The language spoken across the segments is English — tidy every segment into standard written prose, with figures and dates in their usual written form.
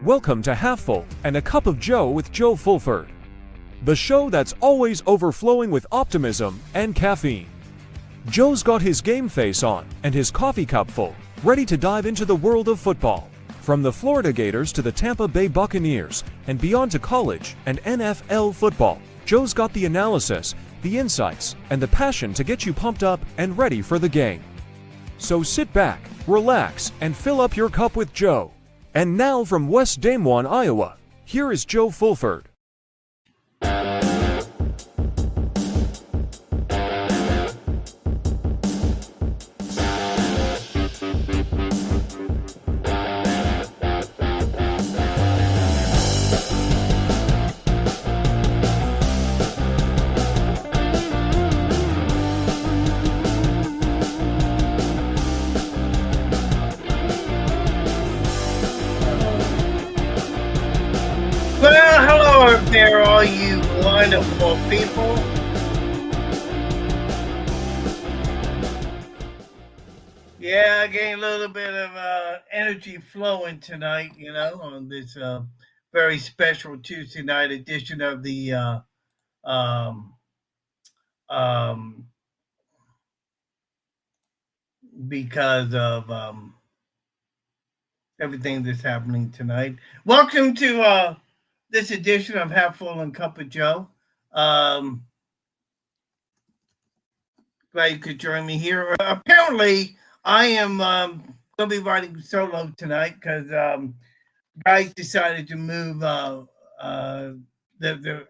Welcome to Half Full and a Cup of Joe with Joe Fulford, the show that's always overflowing with optimism and caffeine. Joe's got his game face on and his coffee cup full, ready to dive into the world of football. From the Florida Gators to the Tampa Bay Buccaneers and beyond to college and NFL football, Joe's got the analysis, the insights, and the passion to get you pumped up and ready for the game. So sit back, relax, and fill up your cup with Joe. And now from West Des Moines, Iowa, here is Joe Fulford. There, all you wonderful people. Yeah, getting a little bit of energy flowing tonight, on this very special Tuesday night edition of the because of everything that's happening tonight. Welcome to this edition of Half Full and Cup of Joe. Glad you could join me here. Apparently, I am going to be riding solo tonight because guys decided to move the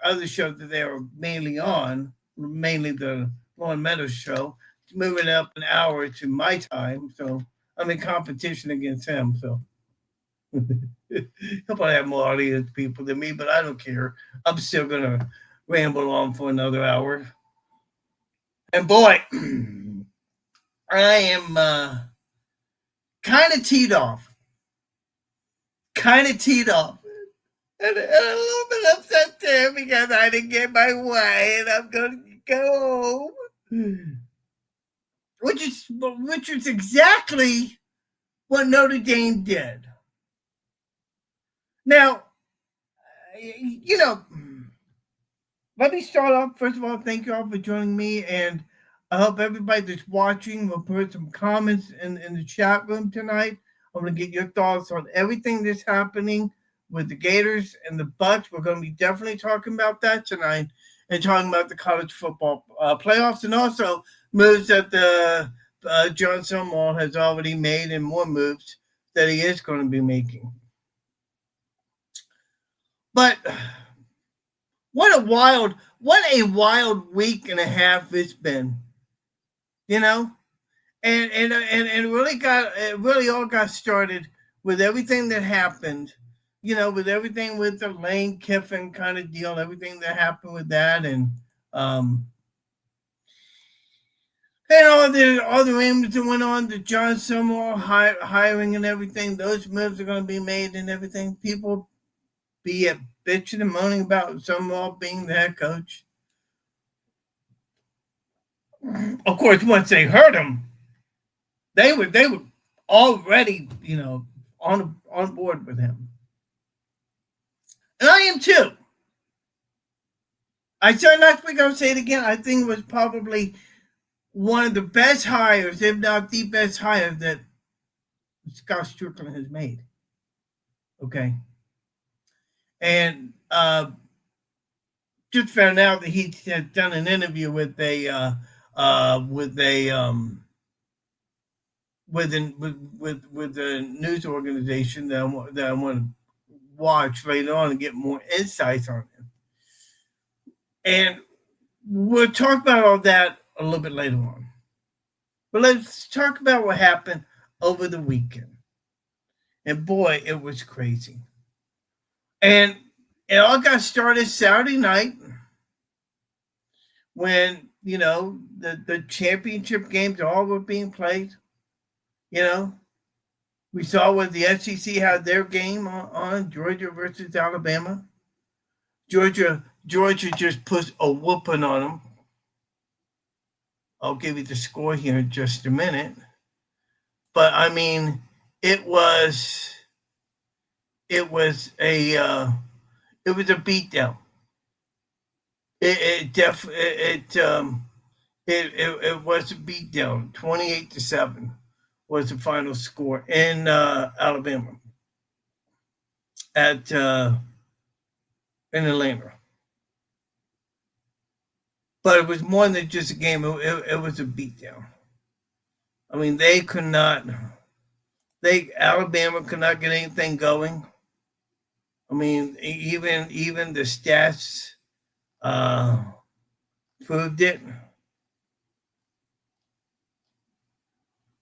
other show that they were mainly on, mainly the Loren Meadows show, moving up an hour to my time. So I'm in competition against him. So he'll probably have more audience people than me, but I don't care. I'm still going to ramble on for another hour. And boy, I am kind of teed off. And a little bit upset there because I didn't get my way and I'm going to go home. Which is exactly what Notre Dame did. Now, let me start off. First of all, thank you all for joining me, and I hope everybody that's watching will put some comments in the chat room tonight. I'm going to get your thoughts on everything that's happening with the Gators and the Bucs. We're going to be definitely talking about that tonight and talking about the college football playoffs and also moves that the John Summerall has already made and more moves that he is going to be making. But what a wild week and a half it's been, and it really all got started with everything that happened, with everything with the Lane Kiffin kind of deal, everything that happened with that, and all the other moves that went on, the John Summerall hiring and everything. Those moves are going to be made and everything. People be bitching and moaning about Summerall being the head coach. Of course, once they heard him, they were already, on board with him. And I am too. I said last week, I'll say it again. I think it was probably one of the best hires, if not the best hire that Scott Strickland has made. Okay. And just found out that he had done an interview with a news organization that I want to watch later on and get more insights on him. And we'll talk about all that a little bit later on. But let's talk about what happened over the weekend. And boy, it was crazy. And it all got started Saturday night when, the championship games all were being played. We saw when the SEC had their game on Georgia versus Alabama. Georgia just put a whooping on them. I'll give you the score here in just a minute. But, I mean, it was it was a beatdown. It was a beatdown. 28-7 was the final score in Alabama at in Atlanta. But it was more than just a game. It was a beatdown. I mean, they could not. Alabama could not get anything going. I mean, even the stats proved it.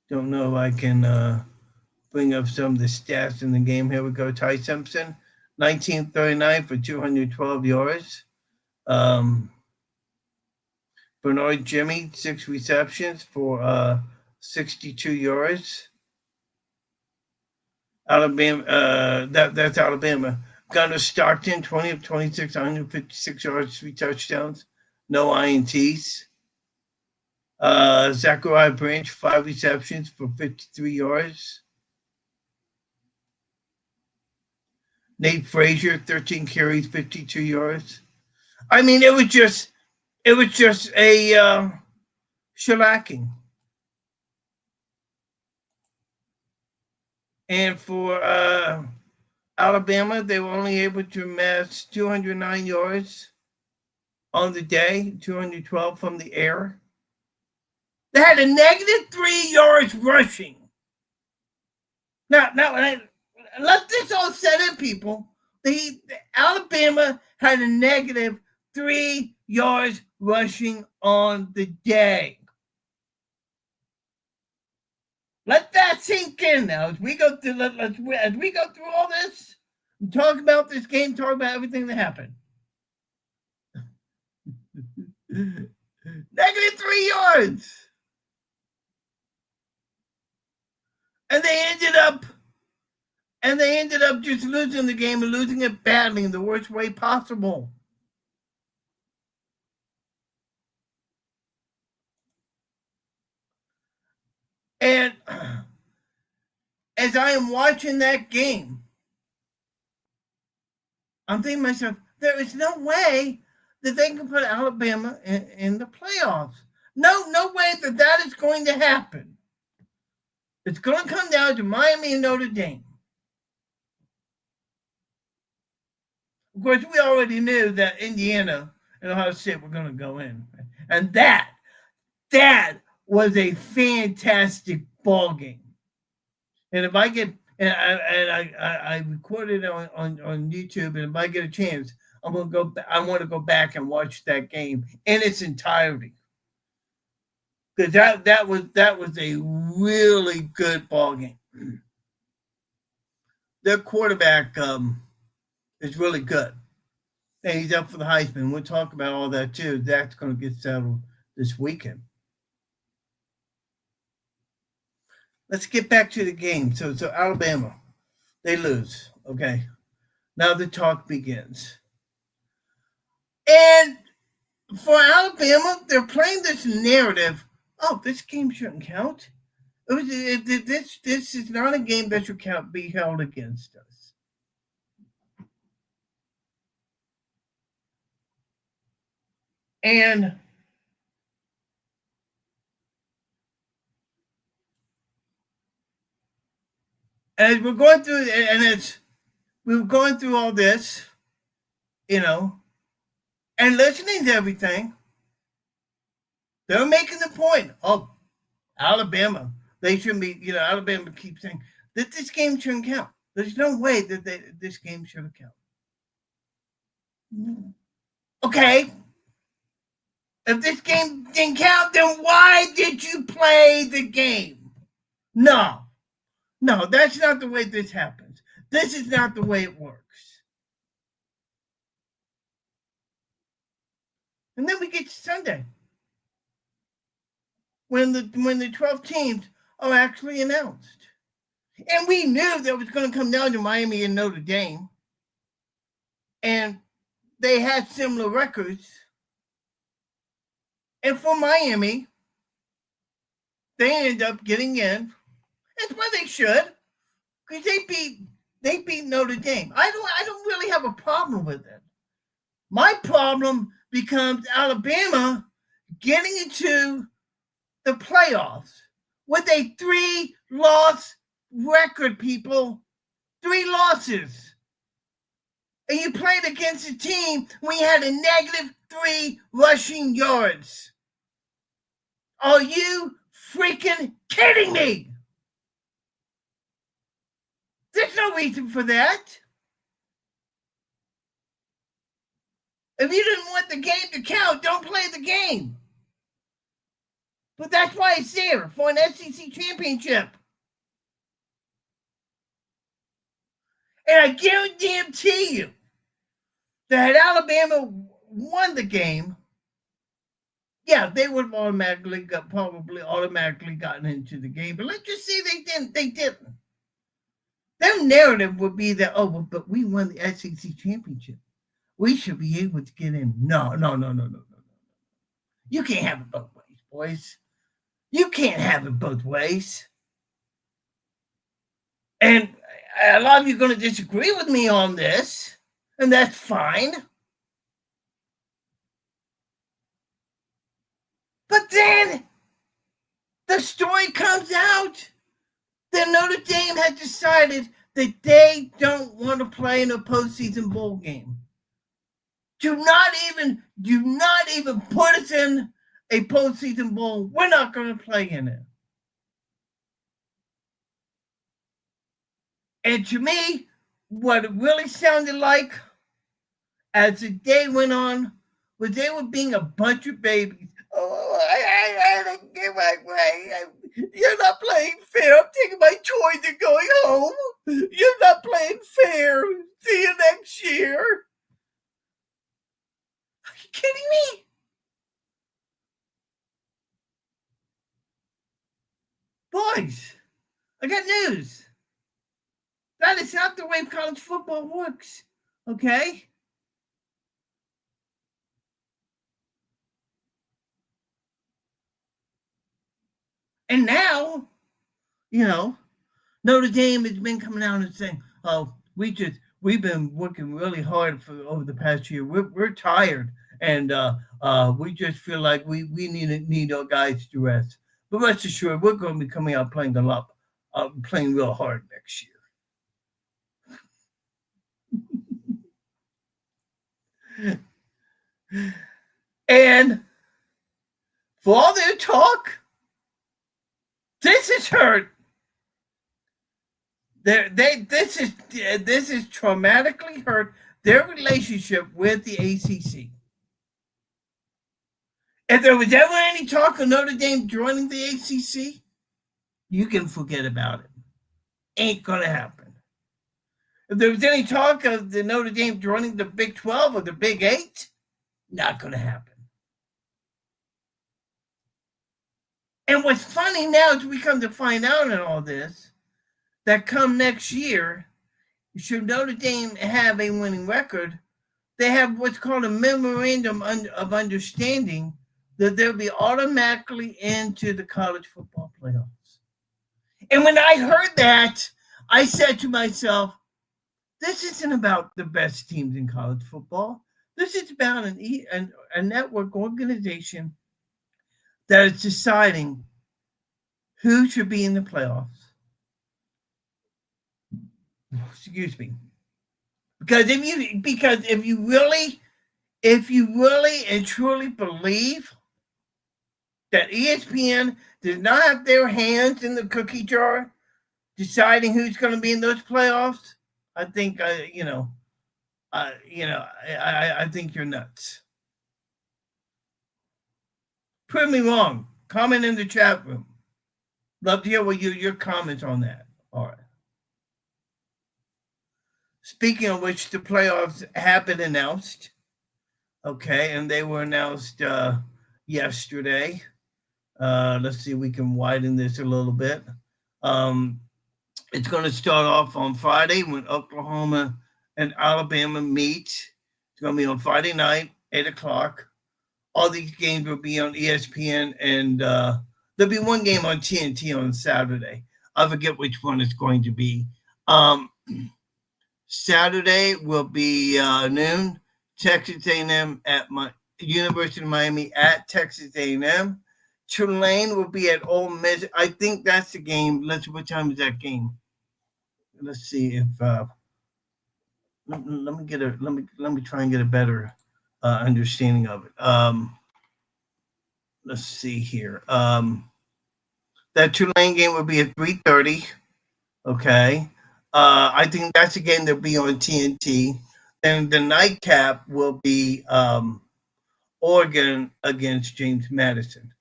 Don't know if I can bring up some of the stats in the game. Here we go. Ty Simpson, 1939 for 212 yards. Bernard Jimmy, 6 receptions for 62 yards. Alabama, that's Alabama. Gunnar Stockton, 20 of 26, 156 yards, 3 touchdowns, no INTs. Zachariah Branch, 5 receptions for 53 yards. Nate Frazier, 13 carries, 52 yards. I mean, it was just a shellacking. And for Alabama, they were only able to amass 209 yards on the day, 212 from the air. They had a negative 3 yards rushing. Now, let this all set in, people. Alabama had a negative 3 yards rushing on the day. Let that sink in now as we go through. As we go through all this, and talk about this game, talk about everything that happened. Negative 3 yards, and they ended up just losing the game and losing it badly in the worst way possible. And as I am watching that game, I'm thinking to myself, there is no way that they can put Alabama in the playoffs. No way that is going to happen. It's going to come down to Miami and Notre Dame. Of course, we already knew that Indiana and Ohio State were going to go in. And that was a fantastic ball game. And if I get, and I recorded it on YouTube, and if I get a chance, I want to go back and watch that game in its entirety. Because that was a really good ball game. Their quarterback is really good. And he's up for the Heisman. We'll talk about all that too. That's going to get settled this weekend. Let's get back to the game. So Alabama, they lose. Okay. Now the talk begins. And for Alabama, they're playing this narrative. Oh, this game shouldn't count. This is not a game that should be held against us. And as we're going through, we were going through all this, and listening to everything, they're making the point. Oh, Alabama, they shouldn't be. Alabama keeps saying that this game shouldn't count. There's no way that this game should count. Okay. If this game didn't count, then why did you play the game? No, that's not the way this happens. This is not the way it works. And then we get to Sunday, when the 12 teams are actually announced. And we knew that it was going to come down to Miami and Notre Dame. And they had similar records. And for Miami, they ended up getting in. That's why they should. Because they beat Notre Dame. I don't really have a problem with it. My problem becomes Alabama getting into the playoffs with a 3-loss record, people. 3 losses. And you played against a team when you had a -3 rushing yards. Are you freaking kidding me? There's no reason for that. If you didn't want the game to count, don't play the game. But that's why it's there, for an SEC championship. And I guarantee you that had Alabama won the game, yeah, they would have probably automatically gotten into the game. But let's just say they didn't. They didn't. Their narrative would be that, oh, but we won the SEC championship. We should be able to get in. No. You can't have it both ways, boys. You can't have it both ways. And a lot of you are going to disagree with me on this, and that's fine. But then the story comes out that Notre Dame has decided that they don't want to play in a postseason bowl game. Do not even put us in a postseason bowl. We're not going to play in it. And to me, what it really sounded like as the day went on was they were being a bunch of babies. Oh, I don't get my way. You're not playing fair. I'm taking my toys and going home. You're not playing fair. See you next year. Are you kidding me? Boys, I got news. That is not the way college football works, okay? And now, Notre Dame has been coming out and saying, "Oh, we've been working really hard over the past year. We're tired, and we just feel like we need our guys to rest. But rest assured, we're going to be coming out playing playing real hard next year." And for all their talk, this is hurt. This is traumatically hurt their relationship with the ACC. If there was ever any talk of Notre Dame joining the ACC, you can forget about it. Ain't gonna happen. If there was any talk of the Notre Dame joining the Big 12 or the Big 8, not gonna happen. And what's funny now is we come to find out in all this that come next year, should Notre Dame have a winning record, they have what's called a memorandum of understanding that they'll be automatically into the college football playoffs. And when I heard that, I said to myself, this isn't about the best teams in college football. This is about a network organization that is deciding who should be in the playoffs. Excuse me. Because if you really and truly believe that ESPN does not have their hands in the cookie jar deciding who's going to be in those playoffs, I think I think you're nuts. Prove me wrong. Comment in the chat room. Love to hear what your comments on that. All right. Speaking of which, the playoffs have been announced. Okay, and they were announced yesterday. Let's see if we can widen this a little bit. It's going to start off on Friday when Oklahoma and Alabama meet. It's going to be on Friday night, 8 o'clock. All these games will be on ESPN, and there'll be one game on TNT on Saturday. I forget which one it's going to be. Saturday will be noon. Texas A&M at University of Miami at Texas A&M. Tulane will be at Ole Miss. I think that's the game. What time is that game? Let's see if let me try and get a better understanding of it. Let's see here. That Tulane game will be at 3:30. Okay. I think that's a game that'll be on TNT. And the nightcap will be Oregon against James Madison.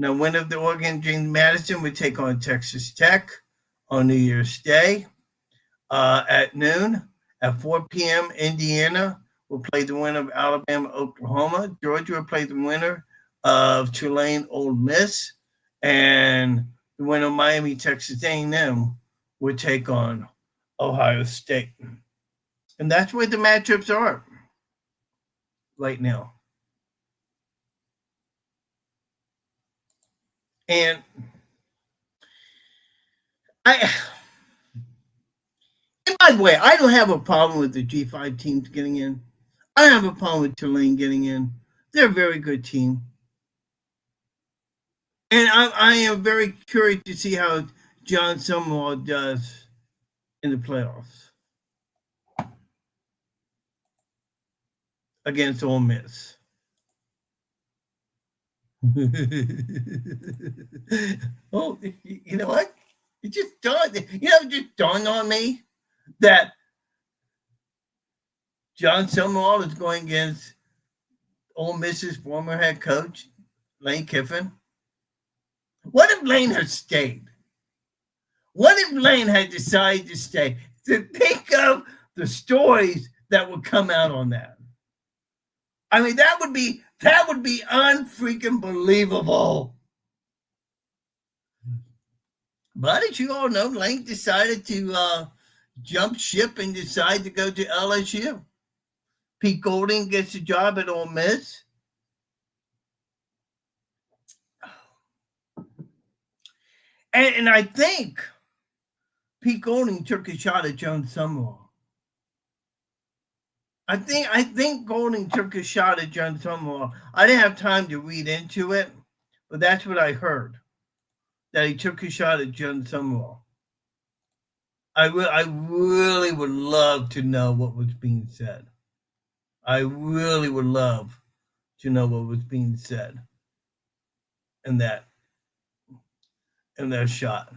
Now, winner of the Oregon James Madison would take on Texas Tech on New Year's Day at noon. At 4 p.m., Indiana will play the winner of Alabama, Oklahoma. Georgia will play the winner of Tulane, Ole Miss. And the winner of Miami, Texas A&M will take on Ohio State. And that's where the matchups are right now. And by the way, I don't have a problem with the G5 teams getting in. I don't have a problem with Tulane getting in. They're a very good team. And I am very curious to see how John Summerall does in the playoffs against Ole Miss. Oh, you know what? It just dawned on me that John Summerall is going against Ole Miss's former head coach, Lane Kiffin. What if Lane had stayed? What if Lane had decided to stay? To think of the stories that would come out on that. I mean, that would be unfreaking believable. But as you all know, Lane decided to jump ship and decide to go to LSU. Pete Golding gets a job at Ole Miss. And I think Pete Golding took a shot at John Summerall. I think Golding took a shot at John Summerall. I didn't have time to read into it, but that's what I heard. That he took a shot at John Summerall. I really would love to know what was being said. I really would love to know what was being said in that shot.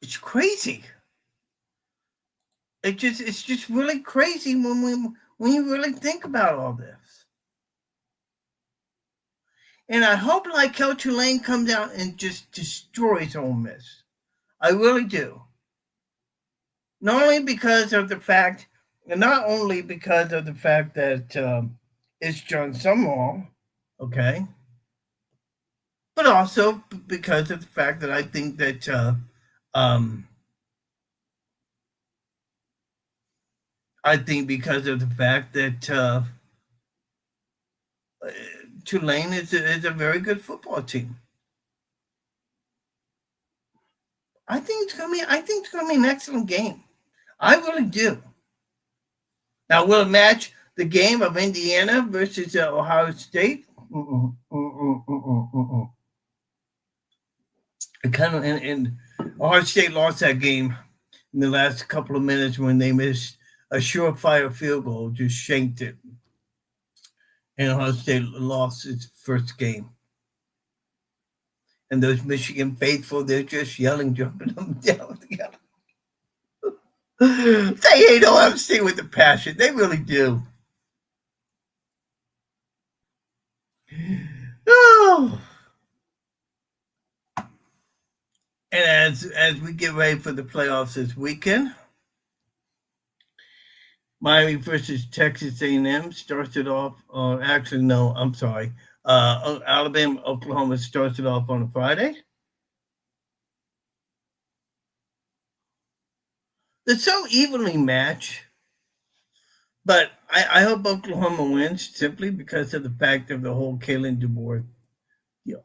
It's crazy. It's just really crazy when you really think about all this. And I hope like how Tulane comes out and just destroys Ole Miss. I really do. Not only because of the fact that it's John Summerall, okay, but also because of the fact that I think that Tulane is a very good football team. I think it's gonna be an excellent game. I really do. Now, will it match the game of Indiana versus Ohio State? And Ohio State lost that game in the last couple of minutes when they missed a surefire field goal, just shanked it. And Ohio State lost its first game. And those Michigan faithful, they're just yelling, jumping up and down together. They hate Ohio State with a passion. They really do. Oh. And as we get ready for the playoffs this weekend, Miami versus Texas A&M starts it off. Alabama, Oklahoma starts it off on a Friday. They're so evenly matched, but I hope Oklahoma wins simply because of the fact of the whole Kalen DeBoer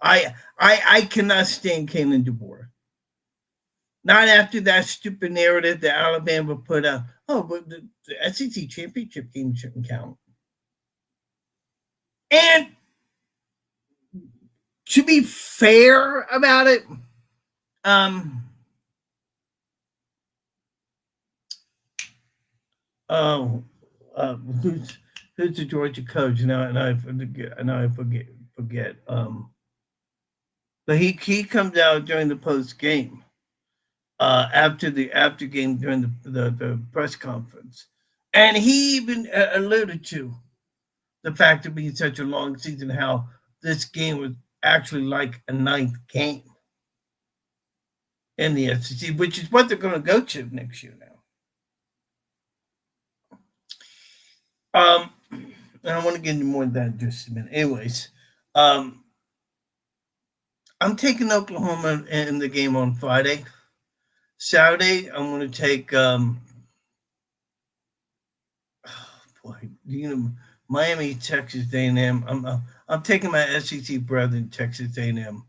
I cannot stand Kalen DeBoer. Not after that stupid narrative that Alabama put out. Oh, but the SEC championship game shouldn't count. And to be fair about it, um, oh, who's the Georgia coach now? And I forget. But he comes out during the post game, after game during the press conference, and he even alluded to the fact of being such a long season, how this game was actually like a ninth game in the SEC, which is what they're going to go to next year now. And I want to get into more of that in just a minute. Anyways, I'm taking Oklahoma in the game on Friday. Saturday, I'm going to take Miami, Texas A&M. I'm taking my SEC brethren, Texas A&M.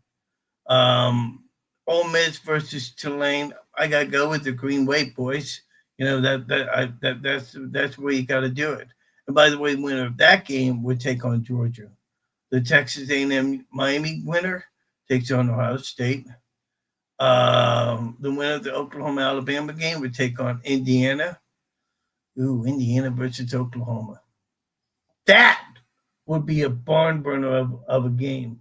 Ole Miss versus Tulane. I gotta go with the Green Wave boys. That's where you got to do it. And by the way, the winner of that game would take on Georgia. The Texas A&M Miami winner takes on Ohio State. The winner of the Oklahoma Alabama game would take on Indiana. Ooh, Indiana versus Oklahoma. That would be a barn burner of a game.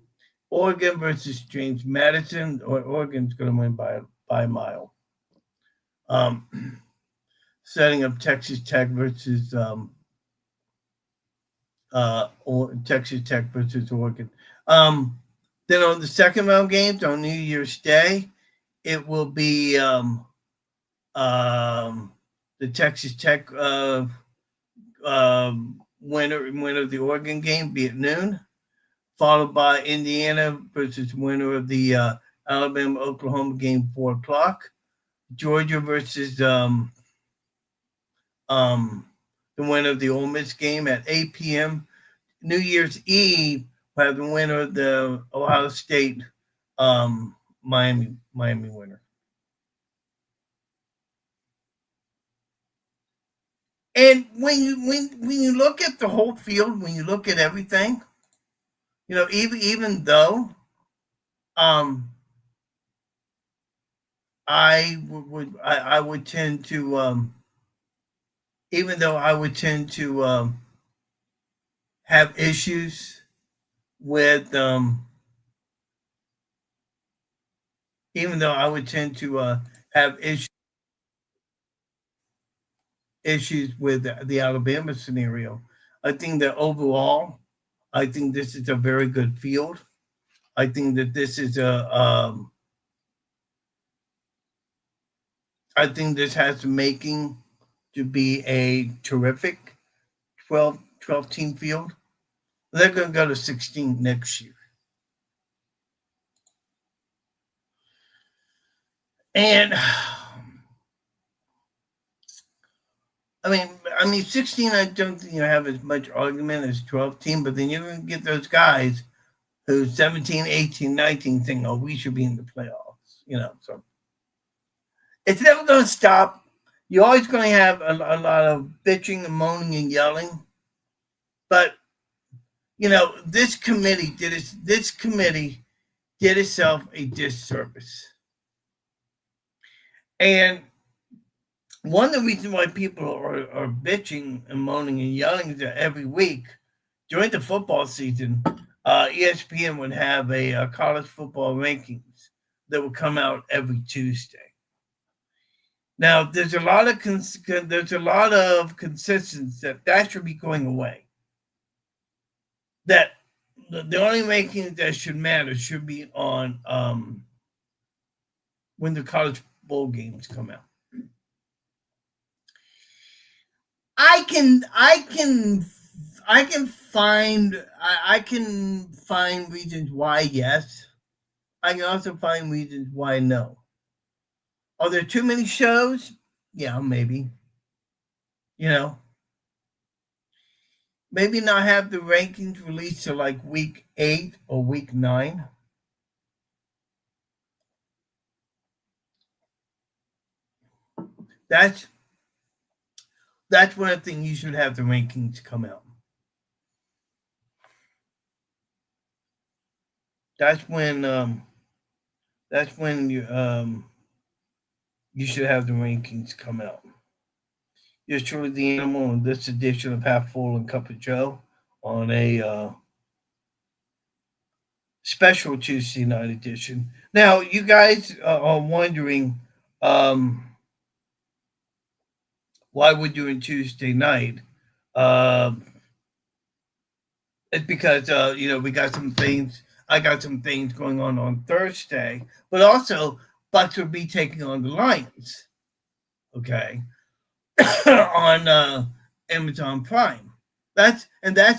Oregon versus James Madison, or Oregon's going to win by a mile. Setting up Texas Tech versus Texas Tech versus Oregon. Then on the second round games on New Year's Day, it will be the Texas Tech winner of the Oregon game, be at noon, followed by Indiana versus winner of the Alabama Oklahoma game, 4:00. Georgia versus the winner of the Ole Miss game at 8 p.m. New Year's Eve, we have the winner of the Ohio State Miami winner. And when you look at the whole field, when you look at everything, even though I would tend to even though I would tend to have issues with even though I would tend to have issues with the Alabama scenario, I think that overall, I think this is a very good field. I think that this is I think this has the making to be a terrific 12 team field. They're going to go to 16 next year. And I mean, 16. I don't think you have as much argument as 12 team, but then you're going to get those guys who 17, 18, 19 think, oh, we should be in the playoffs. So it's never going to stop. You're always going to have a lot of bitching and moaning and yelling, but this committee did itself a disservice. And one of the reasons why people are bitching and moaning and yelling is that every week during the football season, ESPN would have a college football rankings that would come out every Tuesday. Now, there's a lot of consistency that should be going away. That the only rankings that should matter should be on when the college bowl games come out. I can find reasons why yes. I can also find reasons why no. Are there too many shows? Yeah, maybe. Maybe not have the rankings released to like week 8 or week 9. That's one of the things you should have the rankings come out. That's when you should have the rankings come out. Yours truly, the animal, in this edition of Half Full and Cup of Joe on a special Tuesday night edition. Now, you guys are wondering why we're doing Tuesday night. It's because we got some things. I got some things going on Thursday, but also Bucs will be taking on the Lions. Okay, on Amazon Prime. That's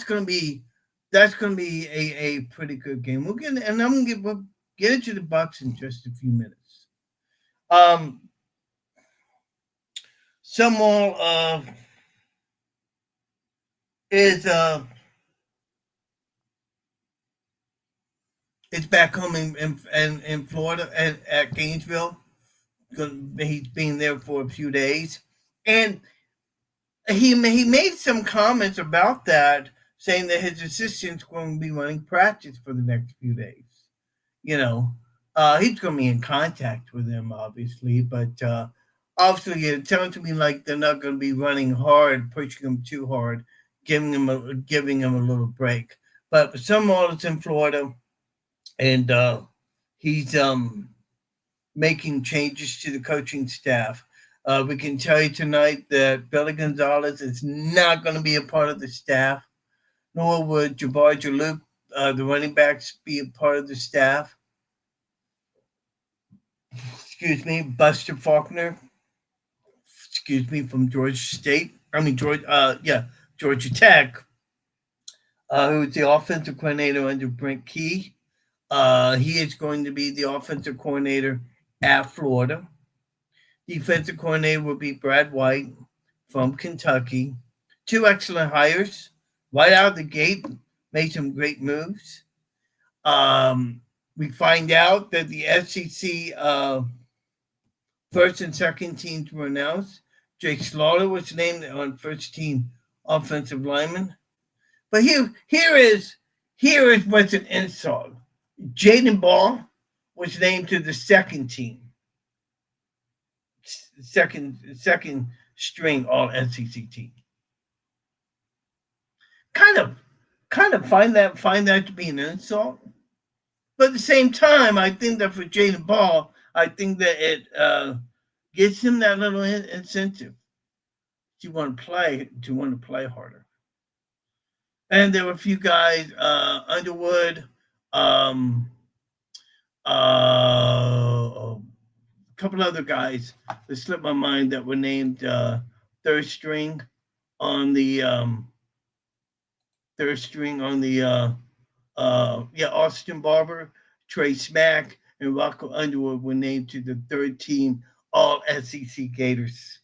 going to be a pretty good game. We'll get into the Bucs in just a few minutes. Some more is it's back home in Florida and at Gainesville. He's been there for a few days, and he made some comments about that, saying that his assistant's going to be running practice for the next few days. He's going to be in contact with him, obviously, but obviously it sounds to me like they're not going to be running hard, pushing him too hard, giving him a little break. But some artists in Florida, and he's making changes to the coaching staff. We can tell you tonight that Billy Gonzalez is not going to be a part of the staff, nor would Jabbar Jaluk, the running backs, be a part of the staff. Buster Faulkner, from Georgia Tech, who is the offensive coordinator under Brent Key. He is going to be the offensive coordinator at Florida. Defensive coordinator will be Brad White from Kentucky. 2 excellent hires right out of the gate. Made some great moves. We find out that the SEC first and second teams were announced. Jake Slaughter was named on first team offensive lineman. But here is what's an insult. Jaden Ball was named to the second team. Second string all SEC team. Kind of find that to be an insult. But at the same time, I think that for Jaden Ball, I think that it gives him that little incentive to want to play harder. And there were a few guys, Underwood, a couple other guys that slipped my mind that were named third string on the Austin Barber, Trey Smack, and Rocco Underwood were named to the third team All SEC Gators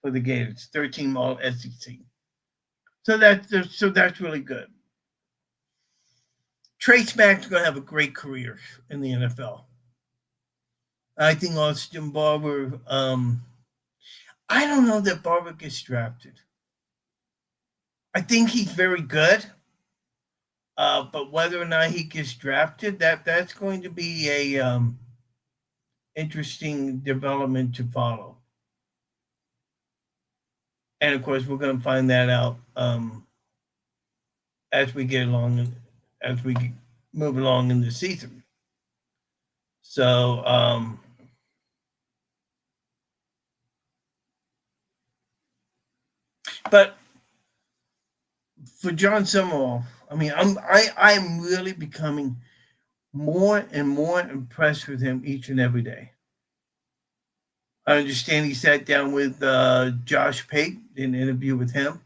for the Gators. Third team All SEC. So that's really good. Trey Smack's going to have a great career in the NFL. I think Austin Barber, I don't know that Barber gets drafted. I think he's very good. But whether or not he gets drafted, that's going to be a interesting development to follow. And of course, we're going to find that out as we get along, as we move along in the season. So, but for John Summerall, I mean, I'm really becoming more and more impressed with him each and every day. I understand he sat down with Josh Pate in an interview with him.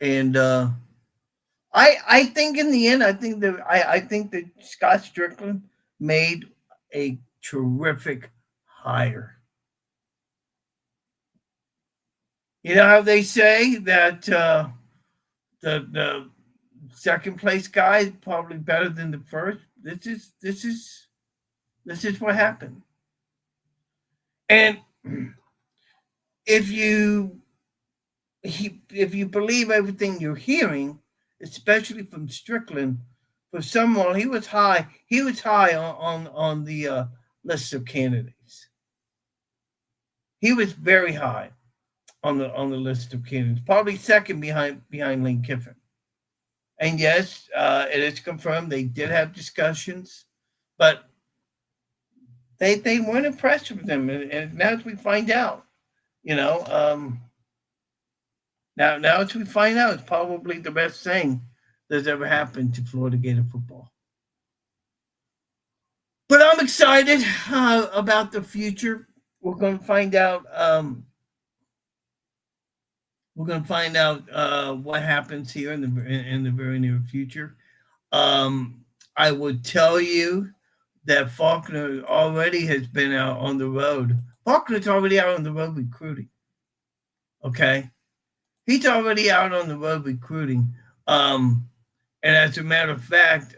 And I think in the end, I think that Scott Strickland made a terrific hire. You know how they say that the second place guy is probably better than the first? This is what happened. And if you believe everything you're hearing, especially from Strickland, for someone he was high on the list of candidates. He was very high on the list of candidates, probably second behind Lane Kiffin. And yes, it is confirmed they did have discussions, but they weren't impressed with them. And now as we find out, now as we find out, it's probably the best thing that's ever happened to Florida Gator football. But I'm excited about the future. We're going to find out. What happens here in the very near future. I would tell you that Faulkner already has been out on the road. Faulkner's already out on the road recruiting. Okay, he's already out on the road recruiting. And as a matter of fact,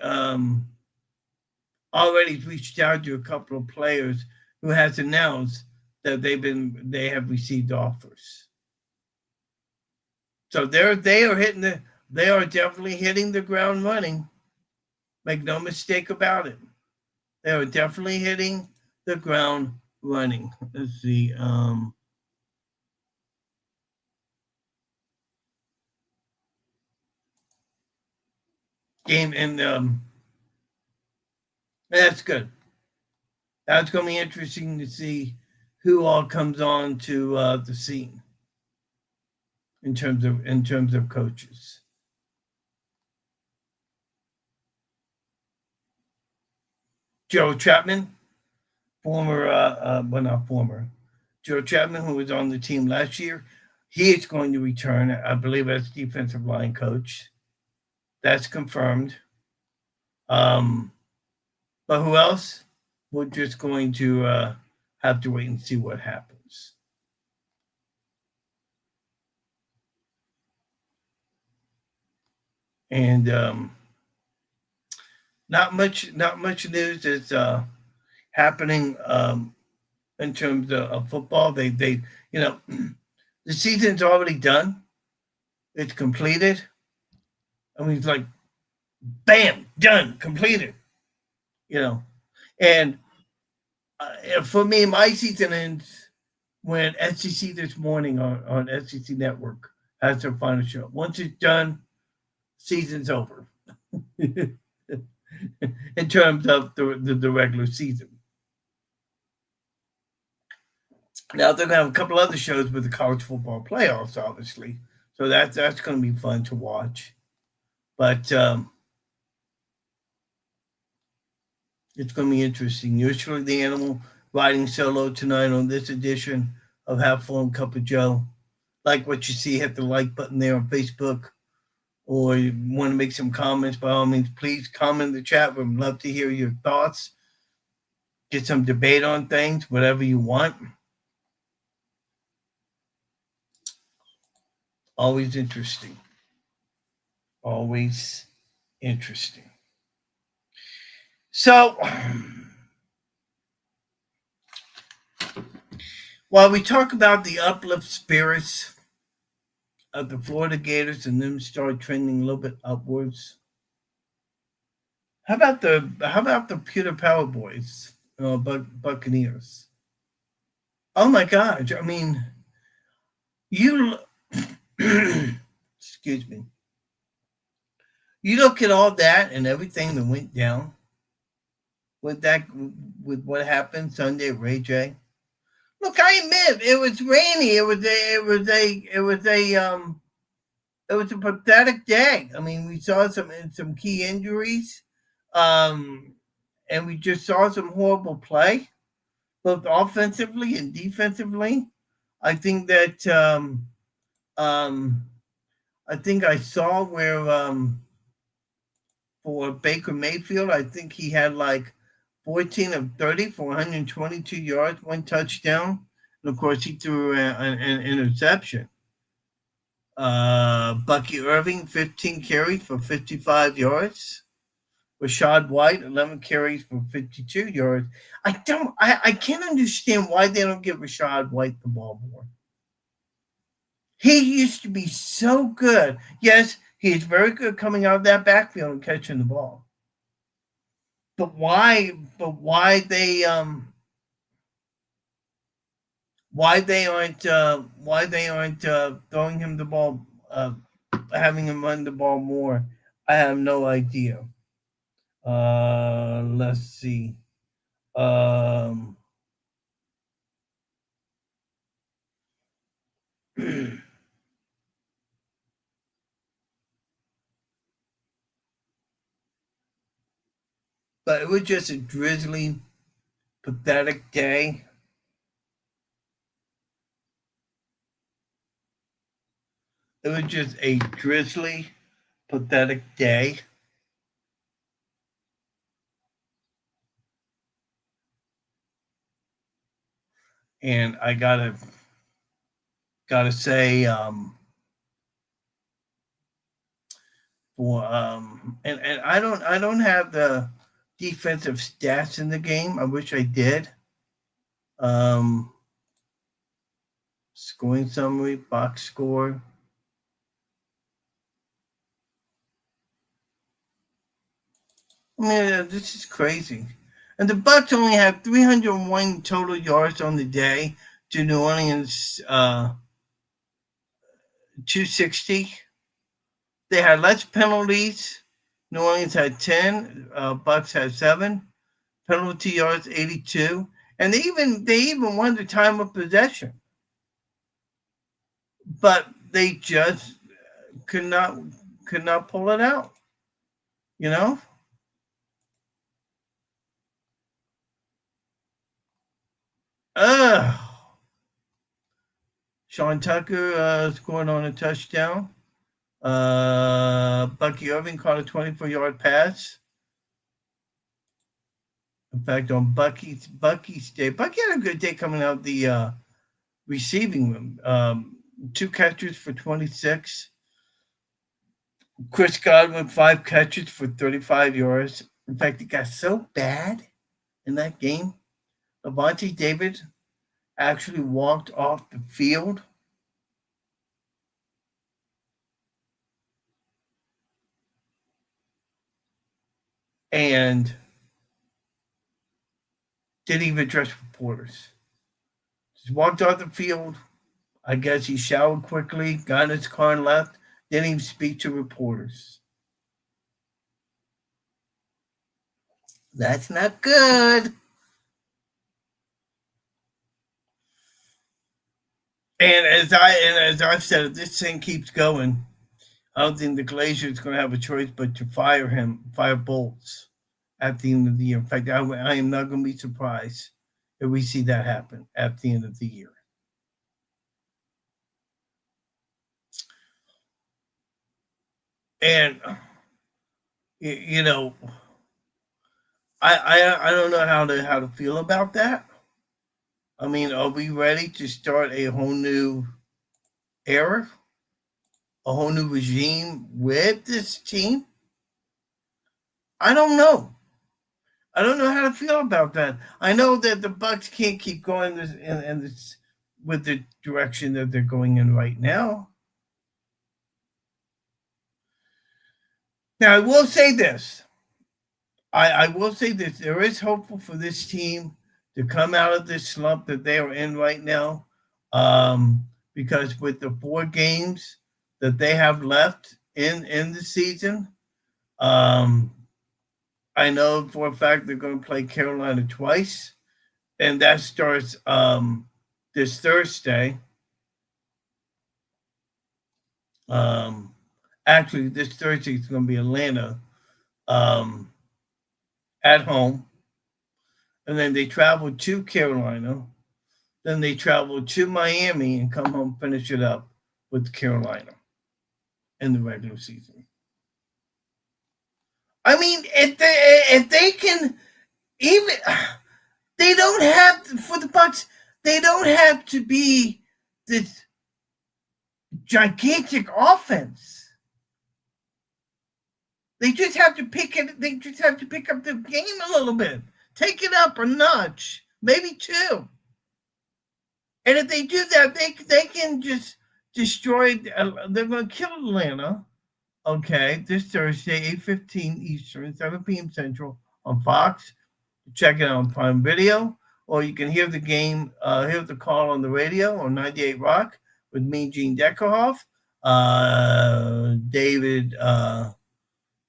already reached out to a couple of players who has announced that they have received offers. So they are definitely hitting the ground running. Make no mistake about it. They are definitely hitting the ground running. Let's see. Game and that's good. That's going to be interesting to see who all comes on to the scene in terms of coaches. Joe Chapman, Joe Chapman, who was on the team last year, he is going to return, I believe, as defensive line coach. That's confirmed. But who else? We're just going to have to wait and see what happens. And not much news is happening in terms of football. They the season's already done. It's completed. I mean, it's like, bam, done, completed. And for me, my season ends when SEC This Morning on SEC Network has their final show. Once it's done, season's over. In terms of the regular season. Now they're going to have a couple other shows with the college football playoffs, obviously. So that's going to be fun to watch. But it's going to be interesting. Usually the Animal riding solo tonight on this edition of Have Fun Cup of Joe. Like what you see, hit the like button there on Facebook. Or you want to make some comments, by all means, please comment in the chat room. Love to hear your thoughts. Get some debate on things, whatever you want. Always interesting. Always interesting. So, while we talk about the uplift spirits of the Florida Gators and them start trending a little bit upwards, how about the Pewter Power Boys, Buccaneers? Oh my gosh! I mean, excuse me. You look at all that and everything that went down with what happened Sunday at Ray J. Look, I admit it was rainy. It was a pathetic day. I mean, we saw some key injuries, and we just saw some horrible play, both offensively and defensively. I think that I think I saw where for Baker Mayfield, I think he had like 14 of 30 for 122 yards, one touchdown. And, of course, he threw an interception. Bucky Irving, 15 carries for 55 yards. Rashad White, 11 carries for 52 yards. I can't understand why they don't give Rashad White the ball more. He used to be so good. Yes, he's very good coming out of that backfield and catching the ball. But why they aren't throwing him the ball, having him run the ball more? I have no idea. Let's see. Um, but it was just a drizzly, pathetic day. It was just a drizzly, pathetic day. And I gotta say, and I don't have the defensive stats in the game. I wish I did. Scoring summary, box score. I mean, this is crazy. And the Bucs only have 301 total yards on the day to New Orleans 260. They had less penalties. New Orleans had 10. Bucs had 7. Penalty yards 82. And they even won the time of possession. But they just could not pull it out. You know? Sean Tucker scored on a touchdown. Bucky Irving caught a 24-yard pass. In fact, on Bucky's day, Bucky had a good day coming out the receiving room. 2 catches for 26. Chris Godwin, 5 catches for 35 yards. In fact, it got so bad in that game. Levante David actually walked off the field. And didn't even address reporters. Just walked off the field. I guess he showered quickly, got in his car and left. Didn't even speak to reporters. That's not good. And as I've said, if this thing keeps going, I don't think the Glaciers is going to have a choice but to fire Bolts at the end of the year. In fact, I am not going to be surprised if we see that happen at the end of the year. And you know, I don't know how to feel about that. I mean, are we ready to start a whole new era, a whole new regime with this team? I don't know. I don't know how to feel about that. I know that the Bucs can't keep going this with the direction that they're going in right now. Now, I will say this. I will say this. There is hopeful for this team to come out of this slump that they are in right now, because with the 4 games that they have left in the season, I know for a fact they're going to play Carolina twice, and that starts this Thursday. Actually, this Thursday is going to be Atlanta at home. And then they travel to Carolina. Then they travel to Miami and come home, finish it up with Carolina in the regular season. I mean, if they can even, they don't have for the Bucs. They don't have to be this gigantic offense. They just have to pick it. They just have to pick up the game a little bit, take it up a notch, maybe two. And if they do that, they can just destroy. They're going to kill Atlanta. Okay, this Thursday, 8:15 Eastern, 7 p.m. Central on Fox. Check it out on Prime Video, or you can hear the game, hear the call on the radio on 98 Rock with me, Gene Deckerhoff,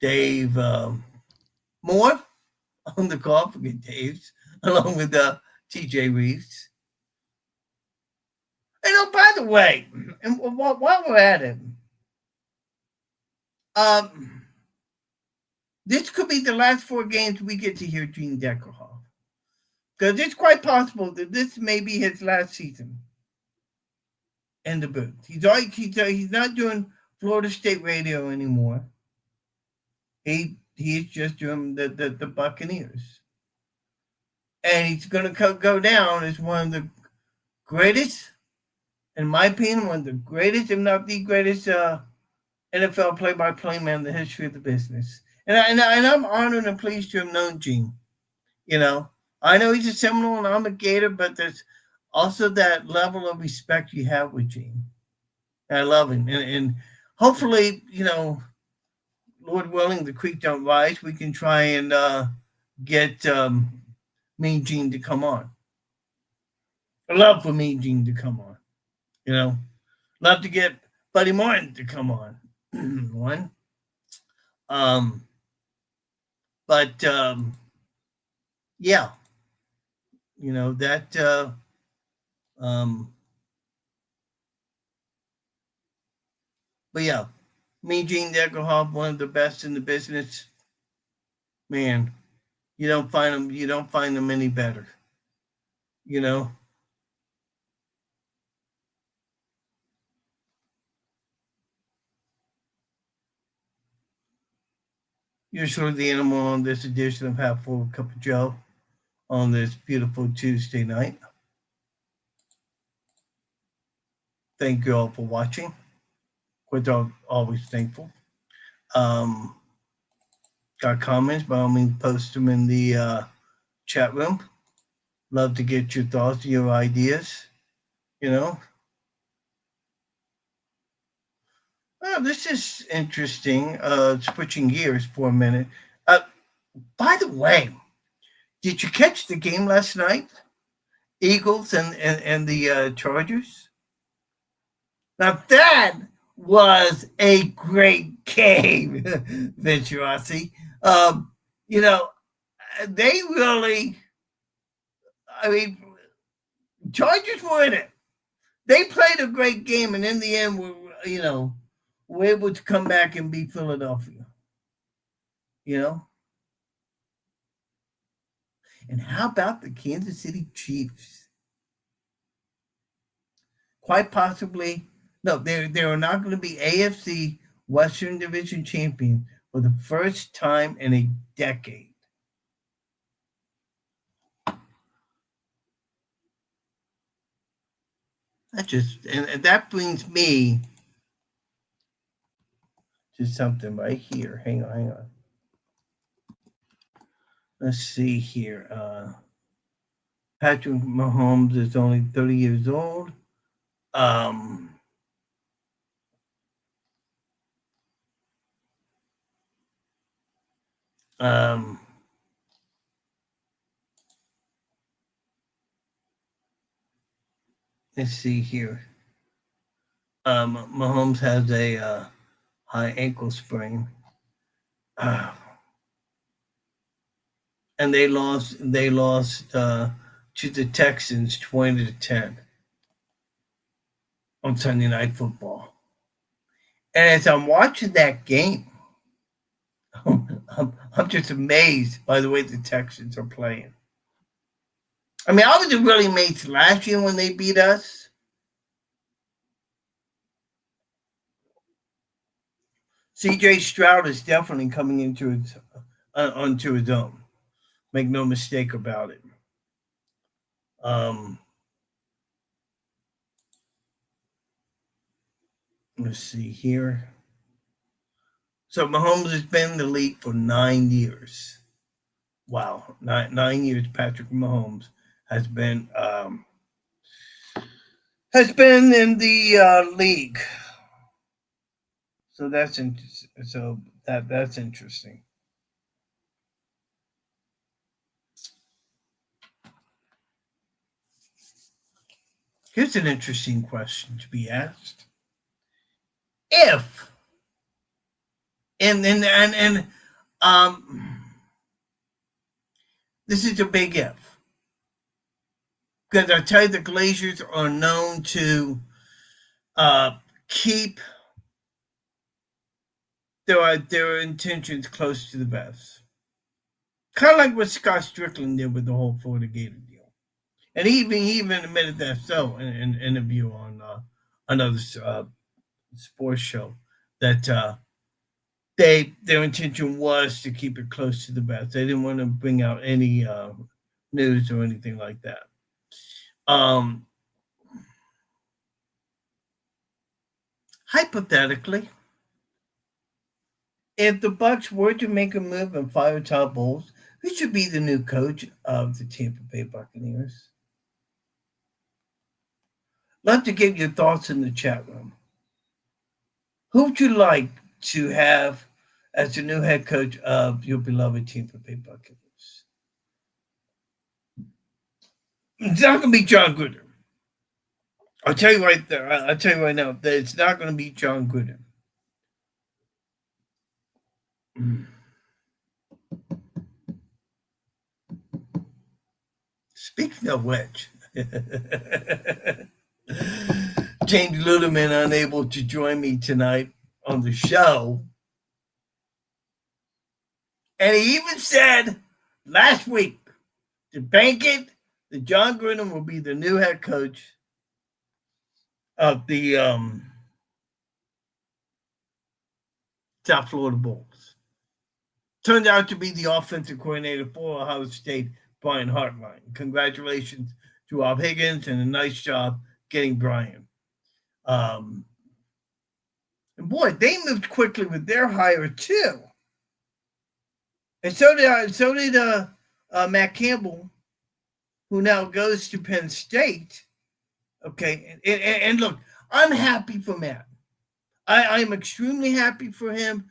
Dave Moore on the call. Forget Dave's, along with TJ Reeves. And oh, by the way, and while we're at it, this could be the last 4 games we get to hear Gene Deckerhoff. Because it's quite possible that this may be his last season in the booth. He's not doing Florida State radio anymore. He's just doing the Buccaneers. And he's going to go down as one of the greatest, in my opinion, one of the greatest, if not the greatest, NFL play-by-play man in the history of the business. And I'm honored and pleased to have known Gene. I know he's a Seminole and I'm a Gator, but there's also that level of respect you have with Gene. And I love him. And hopefully, Lord willing, the creek don't rise. We can try and get Mean Gene to come on. I love for Mean Gene to come on. Love to get Buddy Martin to come on. One. But yeah. That but yeah, me, Gene Deckerhoff, one of the best in the business. Man, you don't find them any better. You're sort of the animal on this edition of Half Full Cup of Joe on this beautiful Tuesday night. Thank you all for watching. We're always thankful. Got comments? By all means, post them in the chat room. Love to get your thoughts, your ideas. Oh, this is interesting. Switching gears for a minute. By the way, did you catch the game last night? Eagles and the Chargers? Now that was a great game, Venturasi. They really, Chargers were in it. They played a great game, and in the end, we're able to come back and beat Philadelphia. And how about the Kansas City Chiefs? Quite possibly, no, they are not going to be AFC Western Division champion for the first time in a decade. And that brings me to something right here. Hang on. Let's see here. Patrick Mahomes is only 30 years old. Let's see here. Mahomes has a high ankle sprain. And they lost to the Texans 20-10 on Sunday Night Football. And as I'm watching that game, I'm just amazed by the way the Texans are playing. I was really amazed last year when they beat us. C.J. Stroud is definitely coming into onto his own. Make no mistake about it. Let's see here. So Mahomes has been in the league for 9 years. Wow, 9 years. Patrick Mahomes has been in the league. So that's interesting. That's interesting. Here's an interesting question to be asked: If and this is a big if, because I tell you the Glaciers are known to keep their intentions close to the vest. Kind of like what Scott Strickland did with the whole Florida Gator deal, and he even admitted that so in an interview on another sports show that their intention was to keep it close to the vest. They didn't want to bring out any news or anything like that. Hypothetically, if the Bucs were to make a move and fire Todd Bowles, who should be the new coach of the Tampa Bay Buccaneers? Love to get your thoughts in the chat room. Who would you like to have as the new head coach of your beloved Tampa Bay Buccaneers? It's not going to be John Gruden. I'll tell you right there. I'll tell you right now that it's not going to be John Gruden. Speaking of which, James Ludeman unable to join me tonight on the show. And he even said last week, to bank it, that John Gruden will be the new head coach of the South Florida Bulls. Turned out to be the offensive coordinator for Ohio State, Brian Hartline. Congratulations to Rob Higgins, and a nice job getting Brian. And boy, they moved quickly with their hire too. And so did Matt Campbell, who now goes to Penn State. Okay, and look, I'm happy for Matt. I'm extremely happy for him.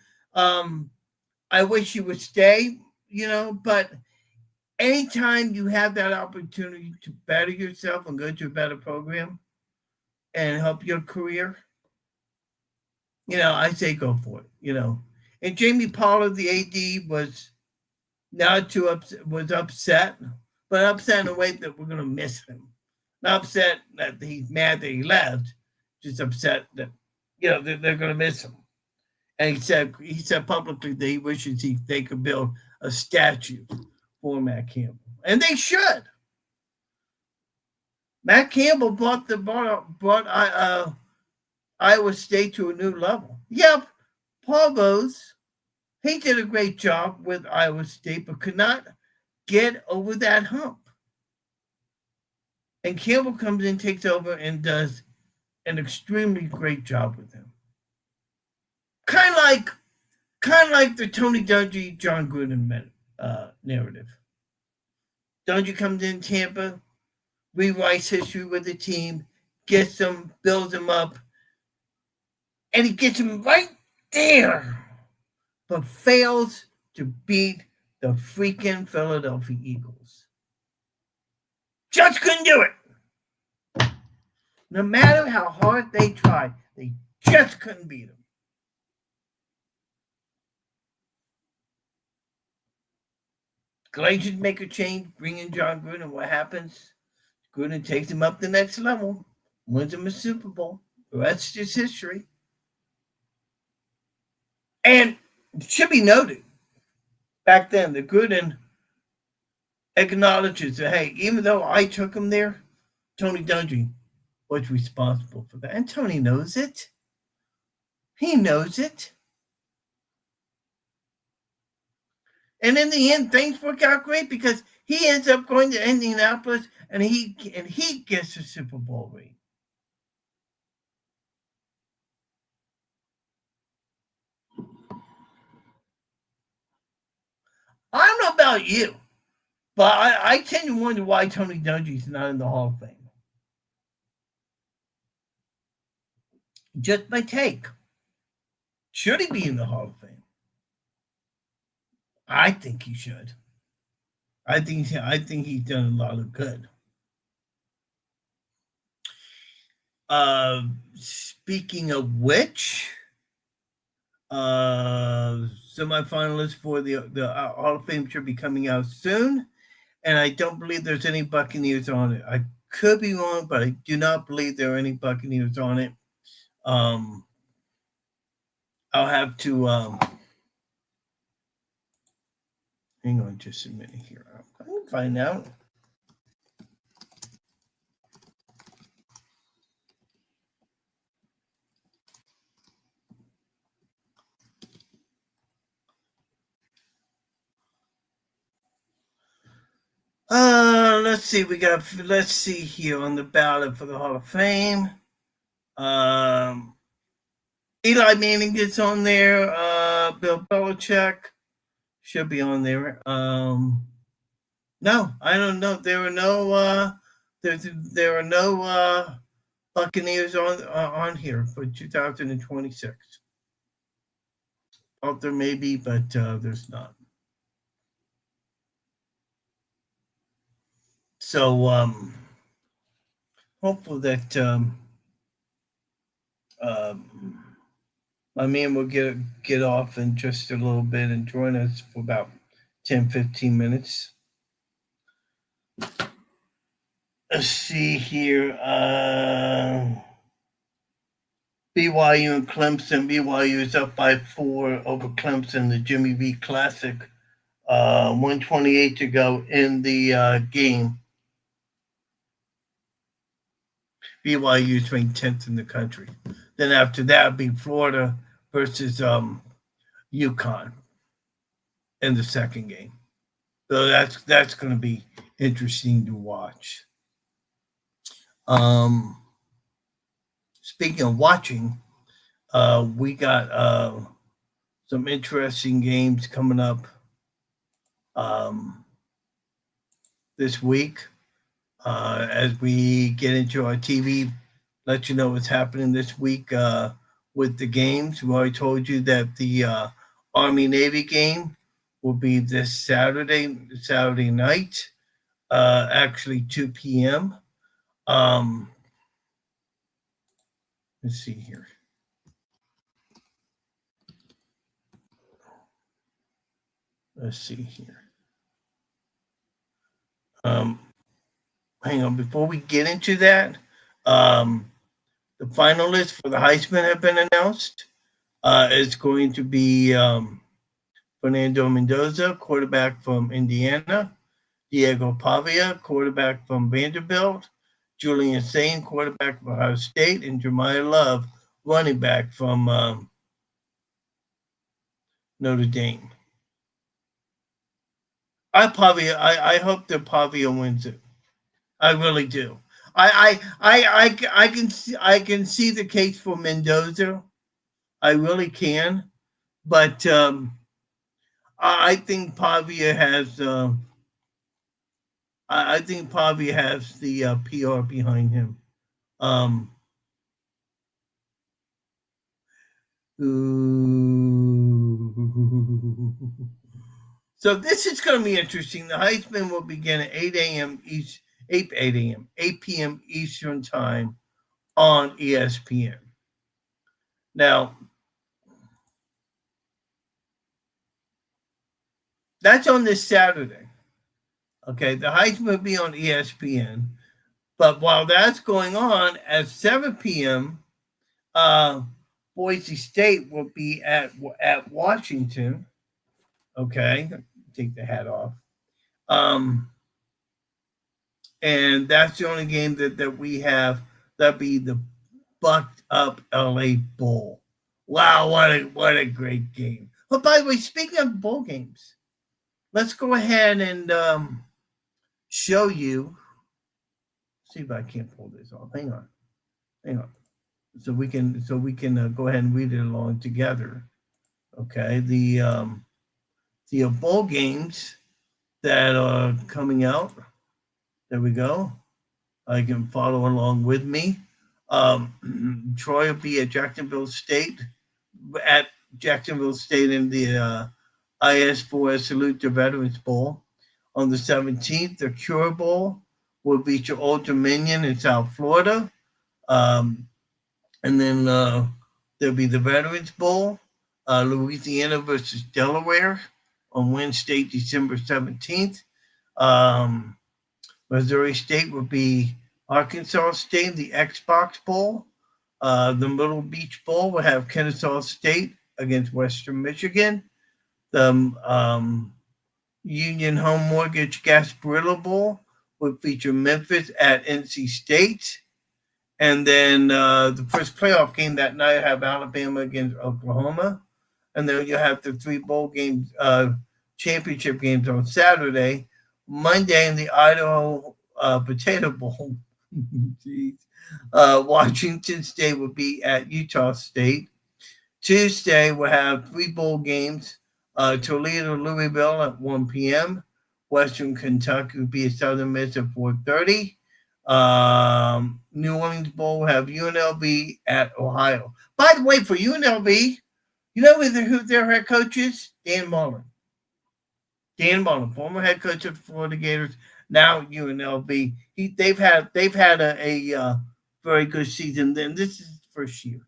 I wish he would stay, but anytime you have that opportunity to better yourself and go to a better program and help your career, I say go for it, And Jamie Pollard, the AD, was upset, but upset in a way that we're going to miss him. Not upset that he's mad that he left, just upset that, they're going to miss him. And he said publicly that he wishes they could build a statue for Matt Campbell. And they should. Matt Campbell brought Iowa State to a new level. Yep, Paul Bowles, he did a great job with Iowa State, but could not get over that hump. And Campbell comes in, takes over, and does an extremely great job with him. Kind of like the Tony Dungy, John Gruden narrative. Dungy comes in Tampa, rewrites history with the team, gets them, builds them up, and he gets them right there, but fails to beat the freaking Philadelphia Eagles. Just couldn't do it. No matter how hard they tried, they just couldn't beat them. Glaciers make a change, bring in John Gruden. What happens? Gruden takes him up the next level, wins him a Super Bowl. The rest is history. And it should be noted, back then, the Gruden acknowledges that, hey, even though I took him there, Tony Dungy was responsible for that. And Tony knows it. He knows it. And in the end, things work out great because he ends up going to Indianapolis and he gets a Super Bowl ring. I don't know about you, but I tend to wonder why Tony Dungy's not in the Hall of Fame. Just my take. Should he be in the Hall of Fame? I think he should. I think he's done a lot of good. Speaking of which, semifinalists for the Hall of Fame should be coming out soon, and I don't believe there's any Buccaneers on it. I could be wrong, but I do not believe there are any Buccaneers on it. I'll have to hang on just a minute here. I'm going to find out. Let's see. Let's see here on the ballot for the Hall of Fame. Eli Manning gets on there. Bill Belichick should be on there. No, I don't know. There are no Buccaneers on here for 2026. Thought there may be, but there's not. So hopefully that my man will get off in just a little bit and join us for about 10-15 minutes. Let's see here. BYU and Clemson. BYU is up by 4 over Clemson, the Jimmy V Classic. 128 to go in the game. BYU is ranked 10th in the country. Then after that, it'll be Florida versus UConn in the second game. So that's going to be interesting to watch. Speaking of watching, we got some interesting games coming up this week. As we get into our TV, let you know what's happening this week with the games. We already told you that the Army-Navy game will be this Saturday night, actually 2 p.m. Let's see here. Hang on, before we get into that, the finalists for the Heisman have been announced. It's going to be Fernando Mendoza, quarterback from Indiana, Diego Pavia, quarterback from Vanderbilt, Julian Sain, quarterback from Ohio State, and Jeremiah Love, running back from Notre Dame. I hope that Pavia wins it. I really do. I can see the case for Mendoza. I really can, but I think Pavia has. I think Pavia has the PR behind him. So this is going to be interesting. The Heisman will begin at 8 p.m. Eastern time on ESPN. Now, that's on this Saturday. Okay, the Heisman will be on ESPN. But while that's going on, at 7 p.m., Boise State will be at Washington. Okay, take the hat off. And that's the only game that we have. That'll be the Bucked Up LA Bowl. Wow, what a great game. But by the way, speaking of bowl games, let's go ahead and show you. See if I can't pull this off. Hang on. So we can go ahead and read it along together. Okay, the the bowl games that are coming out. There we go. You can follow along with me. Troy will be at Jacksonville State in the IS4 Salute to Veterans Bowl. On the 17th, the Cure Bowl will feature Old Dominion in South Florida. Um, and then there'll be the Veterans Bowl, Louisiana versus Delaware on Wednesday, December 17th. Um, Missouri State will be Arkansas State, the Xbox Bowl. The Myrtle Beach Bowl will have Kennesaw State against Western Michigan. The Union Home Mortgage Gasparilla Bowl will feature Memphis at NC State. And then the first playoff game that night have Alabama against Oklahoma. And then you have the 3 bowl games, championship games on Saturday. Monday in the Idaho Potato Bowl. Washington State will be at Utah State. Tuesday we'll have 3 bowl games. Toledo, Louisville at 1 p.m. Western Kentucky will be at Southern Miss at 4:30. New Orleans Bowl will have UNLV at Ohio. By the way, for UNLV, you know who their head coach is? Dan Mullen. Dan Mullen, former head coach of the Florida Gators, now UNLV. They've had a very good season. Then this is his first year,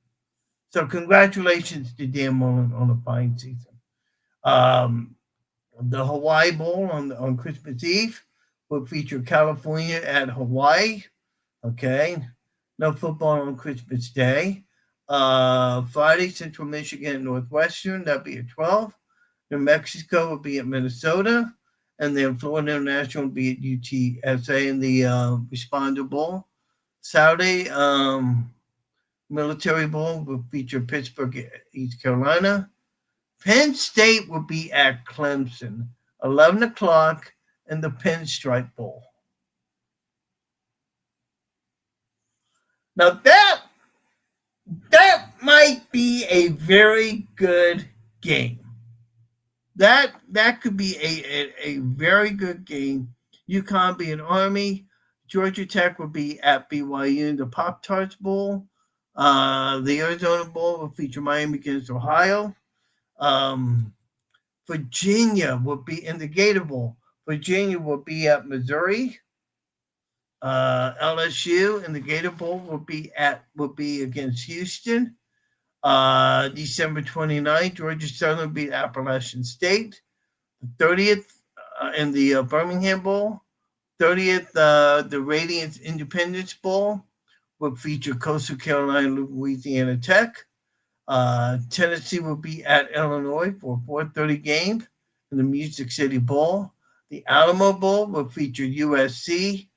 so congratulations to Dan Mullen on a fine season. The Hawaii Bowl on Christmas Eve will feature California at Hawaii. Okay, no football on Christmas Day. Friday, Central Michigan and Northwestern. That'll be at 12. New Mexico will be at Minnesota. And then Florida International will be at UTSA in the Responder Bowl. Saturday, Military Bowl will feature Pittsburgh, East Carolina. Penn State will be at Clemson, 11 o'clock in the Pinstripe Bowl. Now that might be a very good game. That could be a very good game. UConn be an Army. Georgia Tech will be at BYU in the Pop-Tarts Bowl. The Arizona Bowl will feature Miami against Ohio. Virginia will be in the Gator Bowl. Virginia will be at Missouri. LSU in the Gator Bowl will be against Houston. December 29th, Georgia Southern will beat Appalachian State. The 30th in the Birmingham Bowl. 30th, the Radiant Independence Bowl will feature Coastal Carolina, Louisiana Tech. Tennessee will be at Illinois for a 4:30 game in the Music City Bowl. The Alamo Bowl will feature USC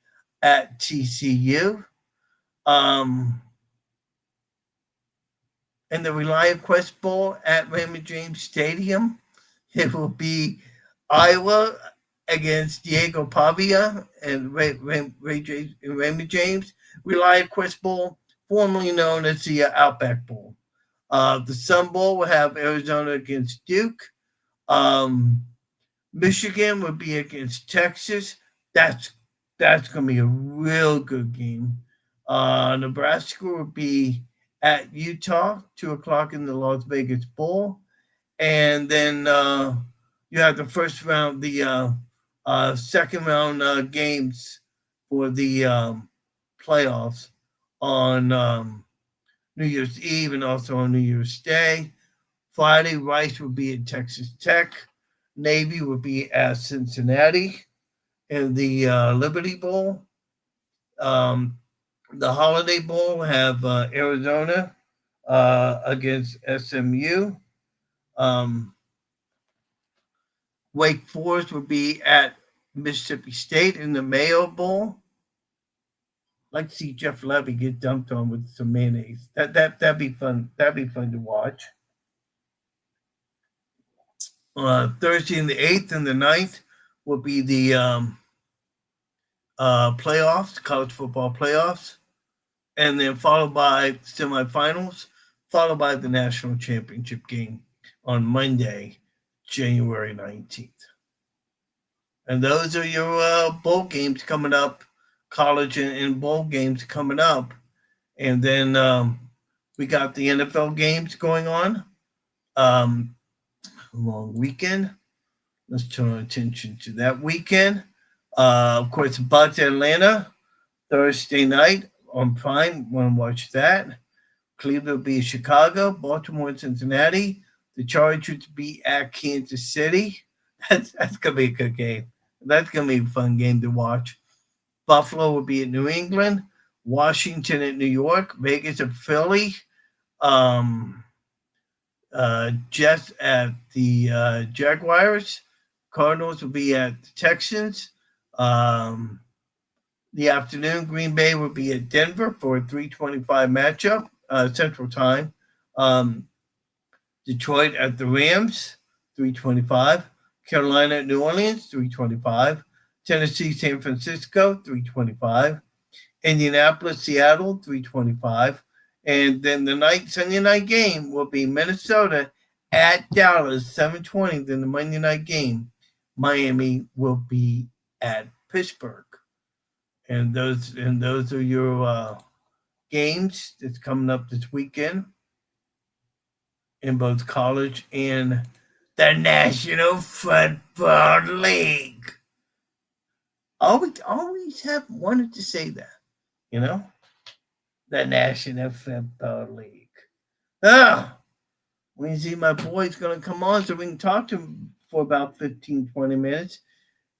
at TCU. In the Reliant Quest Bowl at Raymond James Stadium, it will be Iowa against Diego Pavia and Raymond James. Reliant Quest Bowl, formerly known as the Outback Bowl. The Sun Bowl will have Arizona against Duke. Michigan will be against Texas. That's going to be a real good game. Nebraska will be at Utah, 2 o'clock in the Las Vegas Bowl. And then you have the first round, the second round games for the playoffs on New Year's Eve and also on New Year's Day. Friday, Rice will be at Texas Tech. Navy will be at Cincinnati in the Liberty Bowl. The Holiday Bowl will have Arizona against SMU. Wake Forest will be at Mississippi State in the Mayo Bowl. I'd like to see Jeff Levy get dumped on with some mayonnaise. That'd be fun. That'd be fun to watch. Thursday and the 8th and the 9th will be the playoffs, college football playoffs, and then followed by semifinals, followed by the national championship game on Monday. January 19th. And those are your bowl games coming up, college and bowl games coming up. And then we got the NFL games going on. Long weekend. Let's turn our attention to that weekend. Of course, Bucs Atlanta Thursday night on Prime. Want to watch that? Cleveland will be Chicago, Baltimore, and Cincinnati. The Chargers be at Kansas City. That's gonna be a good game. That's gonna be a fun game to watch. Buffalo will be at New England, Washington at New York, Vegas at Philly, um, Jets at the Jaguars, Cardinals will be at the Texans. Um, the afternoon, Green Bay will be at Denver for a 3:25 matchup, Central Time. Detroit at the Rams, 3:25. Carolina at New Orleans, 3:25. Tennessee, San Francisco, 3:25. Indianapolis, Seattle, 3:25. And then the Sunday night game will be Minnesota at Dallas, 7:20. Then the Monday night game, Miami will be at Pittsburgh. And those are your games that's coming up this weekend in both college and the National Football League. Always have wanted to say that, the National Football League. When you see my boy's going to come on so we can talk to him for about 15, 20 minutes,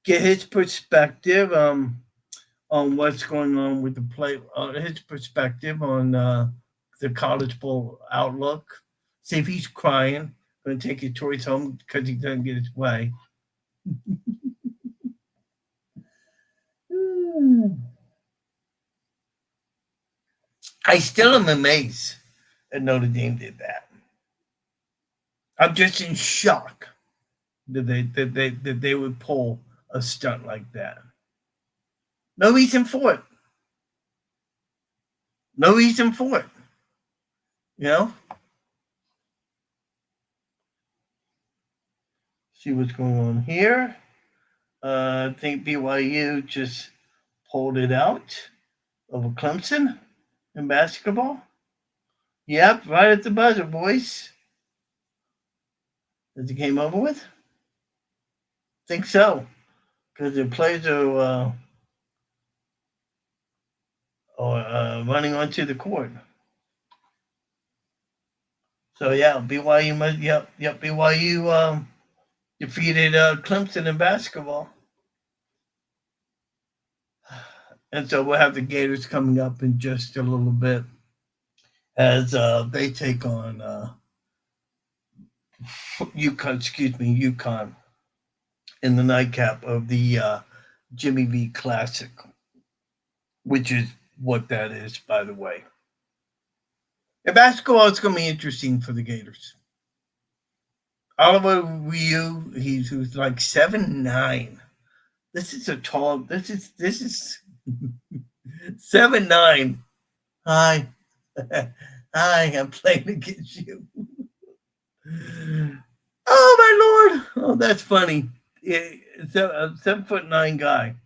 get his perspective on what's going on with the play, his perspective on the college bowl outlook. See if he's crying. Going to take his toys home because he doesn't get his way. I still am amazed that Notre Dame did that. I'm just in shock that they would pull a stunt like that. No reason for it. No reason for it. See what's going on here. I think BYU just pulled it out over Clemson in basketball. Yep, right at the buzzer, boys. Is the game over with? Think so, because the players are running onto the court. So yeah, BYU must. Yep. BYU defeated Clemson in basketball, and so we'll have the Gators coming up in just a little bit as they take on UConn in the nightcap of the Jimmy V Classic, which is what that is, by the way. And basketball is going to be interesting for the Gators. Oliver Ryu, who's like 7'9". This is a tall. This is 7'9". Hi, hi. I'm playing against you. Oh my lord! Oh, that's funny. It's a 7'9" guy.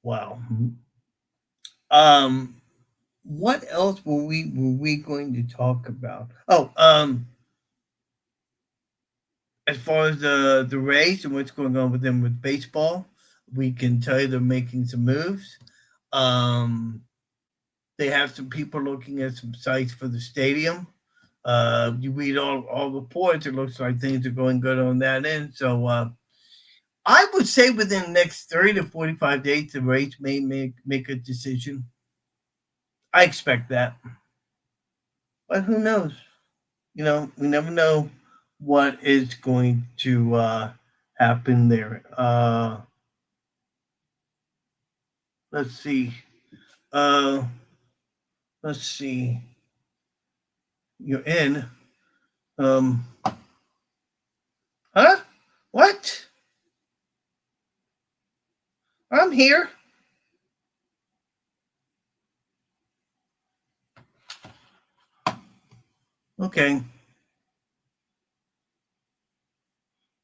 Wow. What else were we going to talk about? As far as the Rays and what's going on with them with baseball, we can tell you they're making some moves. They have some people looking at some sites for the stadium. You read all reports, it looks like things are going good on that end. So I would say within the next 30 to 45 days, the Rays may make a decision. I expect that. But who knows? We never know what is going to happen there. Let's see. Let's see. You're in. Huh? What? I'm here. Okay.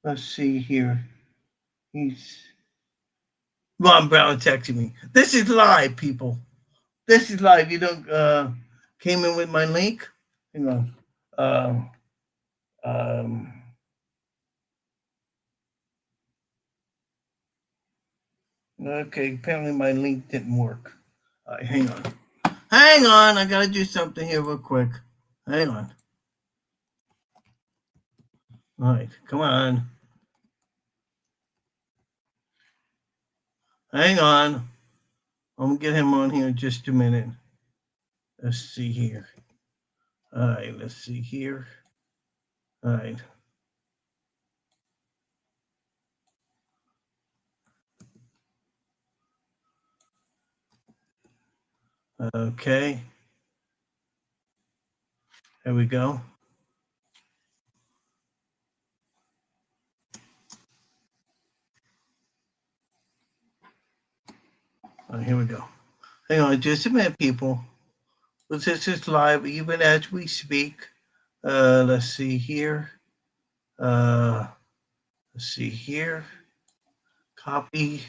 Let's see here. He's Ron Browne texting me. This is live, people. This is live. You don't came in with my link. Hang on. Um, um, okay, apparently my link didn't work. All right, hang on. Hang on. I gotta do something here real quick. Hang on. All right, come on. Hang on. I'm gonna get him on here in just a minute. Let's see here. All right, let's see here. All right. Okay. There we go. All right, here we go. Hang on just a minute, people. This is live even as we speak. Let's see here. Let's see here. Copy.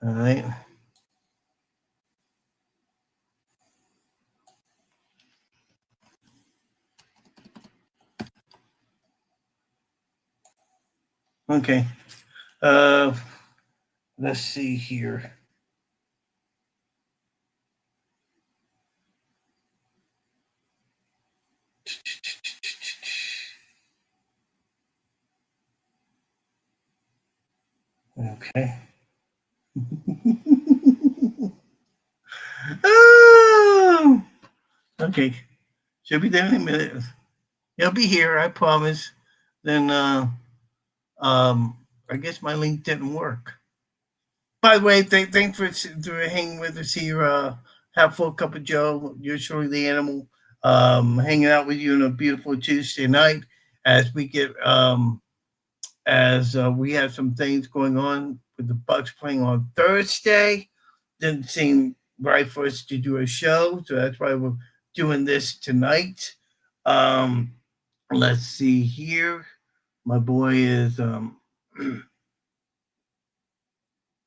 All right. Okay. Let's see here. Okay. Oh, okay. Should be there in a minute. He'll be here, I promise. Then I guess my link didn't work. By the way, thanks for hanging with us here. Have a full cup of Joe. You're surely the animal. Hanging out with you on a beautiful Tuesday night as we get as we have some things going on with the Bucs playing on Thursday. Didn't seem right for us to do a show, so that's why we're doing this tonight. Let's see here. My boy is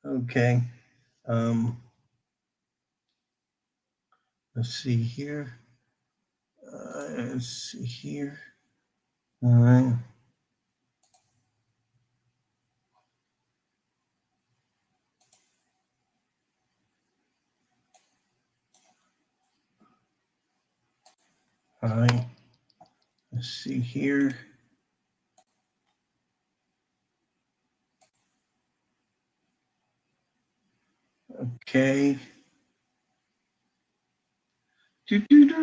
okay. Let's see here. Let's see here. All right. All right. Let's see here. Okay. Should be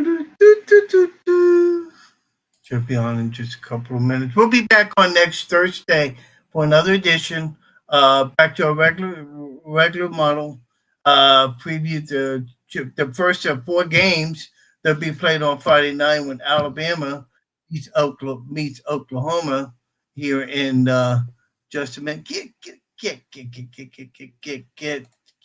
on in just a couple of minutes. We'll be back on next Thursday for another edition. Back to our regular model. Preview the first of 4 games that'll be played on Friday night when Alabama meets Oklahoma here in just a minute.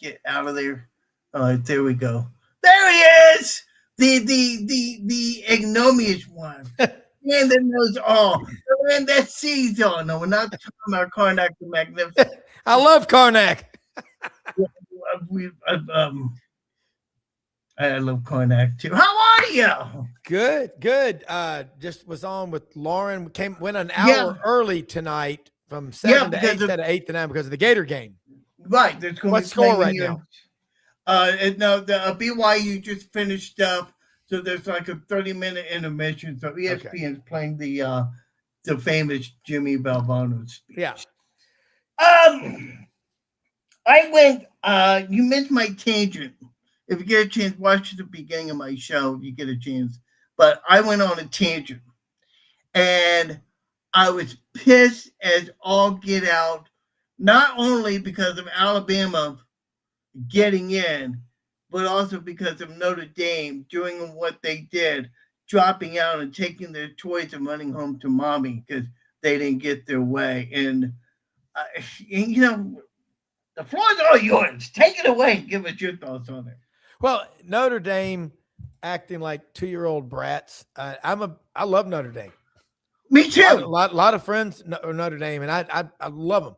Get out of there. All right, there we go. There he is. The ignominious one. Man that knows all. The man that sees all. No, we're not talking about Karnak the Magnificent. I love Karnak. I love Karnak too. How are you? Good. Just was on with Loren. Went an hour early tonight from 7 to 8 instead of 8 to 9 because of the Gator game. Right. There's going what score right now? No, the BYU just finished up, so there's like a 30-minute intermission. So ESPN is playing the famous Jimmy Valvano speech. Yeah. I went. You missed my tangent. If you get a chance, watch the beginning of my show. If you get a chance, but I went on a tangent, and I was pissed as all get out. Not only because of Alabama getting in, but also because of Notre Dame doing what they did, dropping out and taking their toys and running home to mommy because they didn't get their way. And the floor is all yours. Take it away and give us your thoughts on it. Well, Notre Dame acting like 2-year-old brats. I love Notre Dame. Me too. A lot of friends are Notre Dame, and I love them.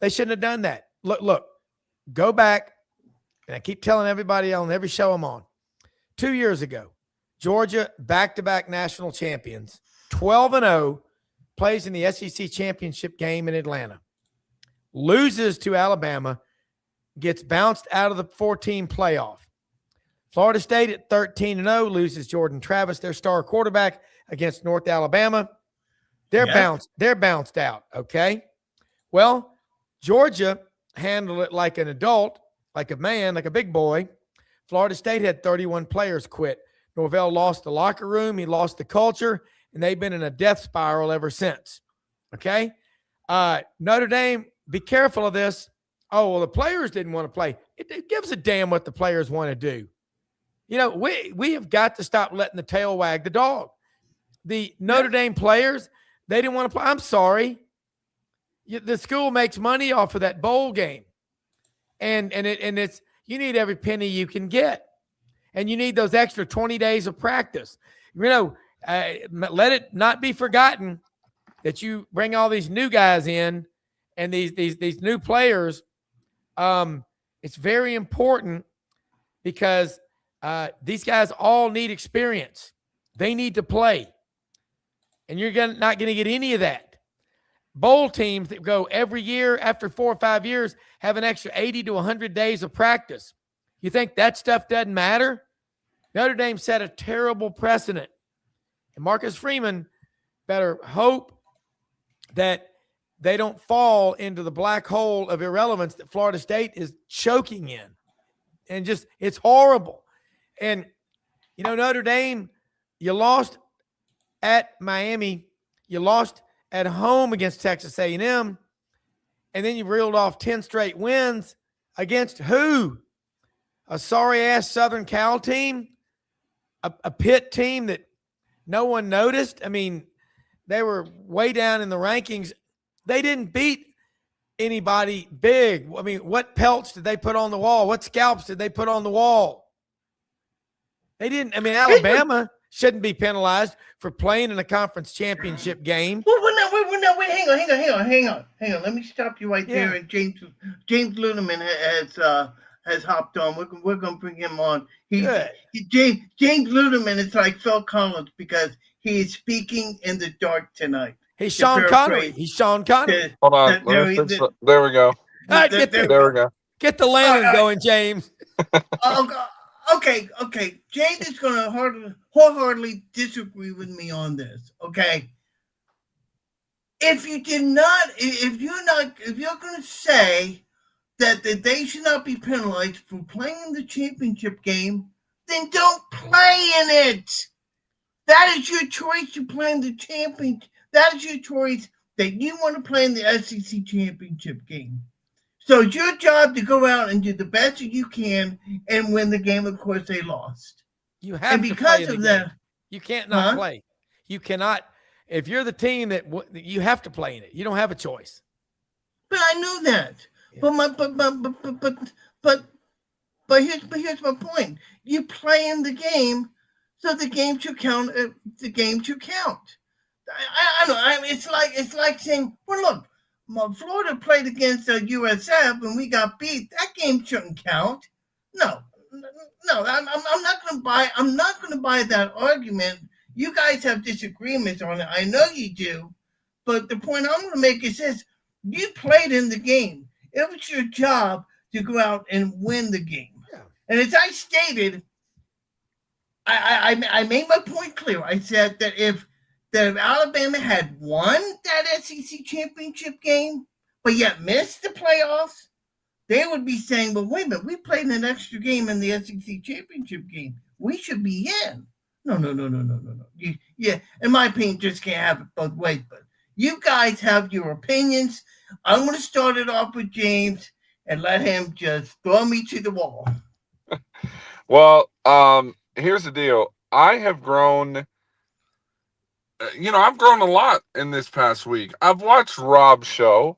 They shouldn't have done that. Look, go back, and I keep telling everybody on every show I'm on. 2 years ago, Georgia, back-to-back national champions, 12-0, plays in the SEC championship game in Atlanta, loses to Alabama, gets bounced out of the 14 playoff. Florida State at 13-0 loses Jordan Travis, their star quarterback, against North Alabama. They're bounced out, okay? Well, Georgia handled it like an adult, like a man, like a big boy. Florida State had 31 players quit. Norvell lost the locker room. He lost the culture, and they've been in a death spiral ever since, okay? Notre Dame, be careful of this. Oh, well, the players didn't want to play. It gives a damn what the players want to do. You know, we have got to stop letting the tail wag the dog. The Notre Dame players, they didn't want to play. I'm sorry. The school makes money off of that bowl game. And it's you need every penny you can get. And you need those extra 20 days of practice. You know, let it not be forgotten that you bring all these new guys in and these new players. It's very important because these guys all need experience. They need to play. And you're not going to get any of that. Bowl teams that go every year after 4 or 5 years have an extra 80 to 100 days of practice. You think that stuff doesn't matter? Notre Dame set a terrible precedent. And Marcus Freeman better hope that they don't fall into the black hole of irrelevance that Florida State is choking in. And just, it's horrible. And, you know, Notre Dame, you lost at Miami. You lost at home against Texas A&M. And then you reeled off 10 straight wins against who? A sorry-ass Southern Cal team? A Pitt team that no one noticed? I mean, they were way down in the rankings. They didn't beat anybody big. I mean, what pelts did they put on the wall? What scalps did they put on the wall? They didn't. I mean, Alabama shouldn't be penalized for playing in a conference championship game. Well, wait, hang on. Let me stop you right there. And James Ludeman has hopped on. We're gonna bring him on. James Ludeman is like Phil Collins because he is speaking in the dark tonight. He's Sean Connery. Hold on. There we go. All right, there we go. Get the lantern going, James. Okay. James is going to wholeheartedly disagree with me on this. Okay. If you're going to say that they should not be penalized for playing in the championship game, then don't play in it. That is your choice to play in the championship. That is your choice that you want to play in the SEC championship game. So it's your job to go out and do the best that you can and win the game. Of course, they lost. You have to play in the game. You can't not play. You cannot. If you're the team that you have to play in it, you don't have a choice. But I knew that. Yeah. But here's my point. You play in the game, so the game should count. The game should count. I know. I mean, it's like saying, well, look, Florida played against USF and we got beat. That game shouldn't count. No. I'm not going to buy. I'm not going to buy that argument. You guys have disagreements on it. I know you do, but the point I'm going to make is this: you played in the game. It was your job to go out and win the game. Yeah. And as I stated, I made my point clear. I said that if Alabama had won that SEC championship game, but yet missed the playoffs, they would be saying, well, wait a minute, we played an extra game in the SEC championship game. We should be in. No. In my opinion, just can't have it both ways. But you guys have your opinions. I'm going to start it off with James and let him just throw me to the wall. Well, here's the deal. I have grown... I've grown a lot in this past week. I've watched Rob's show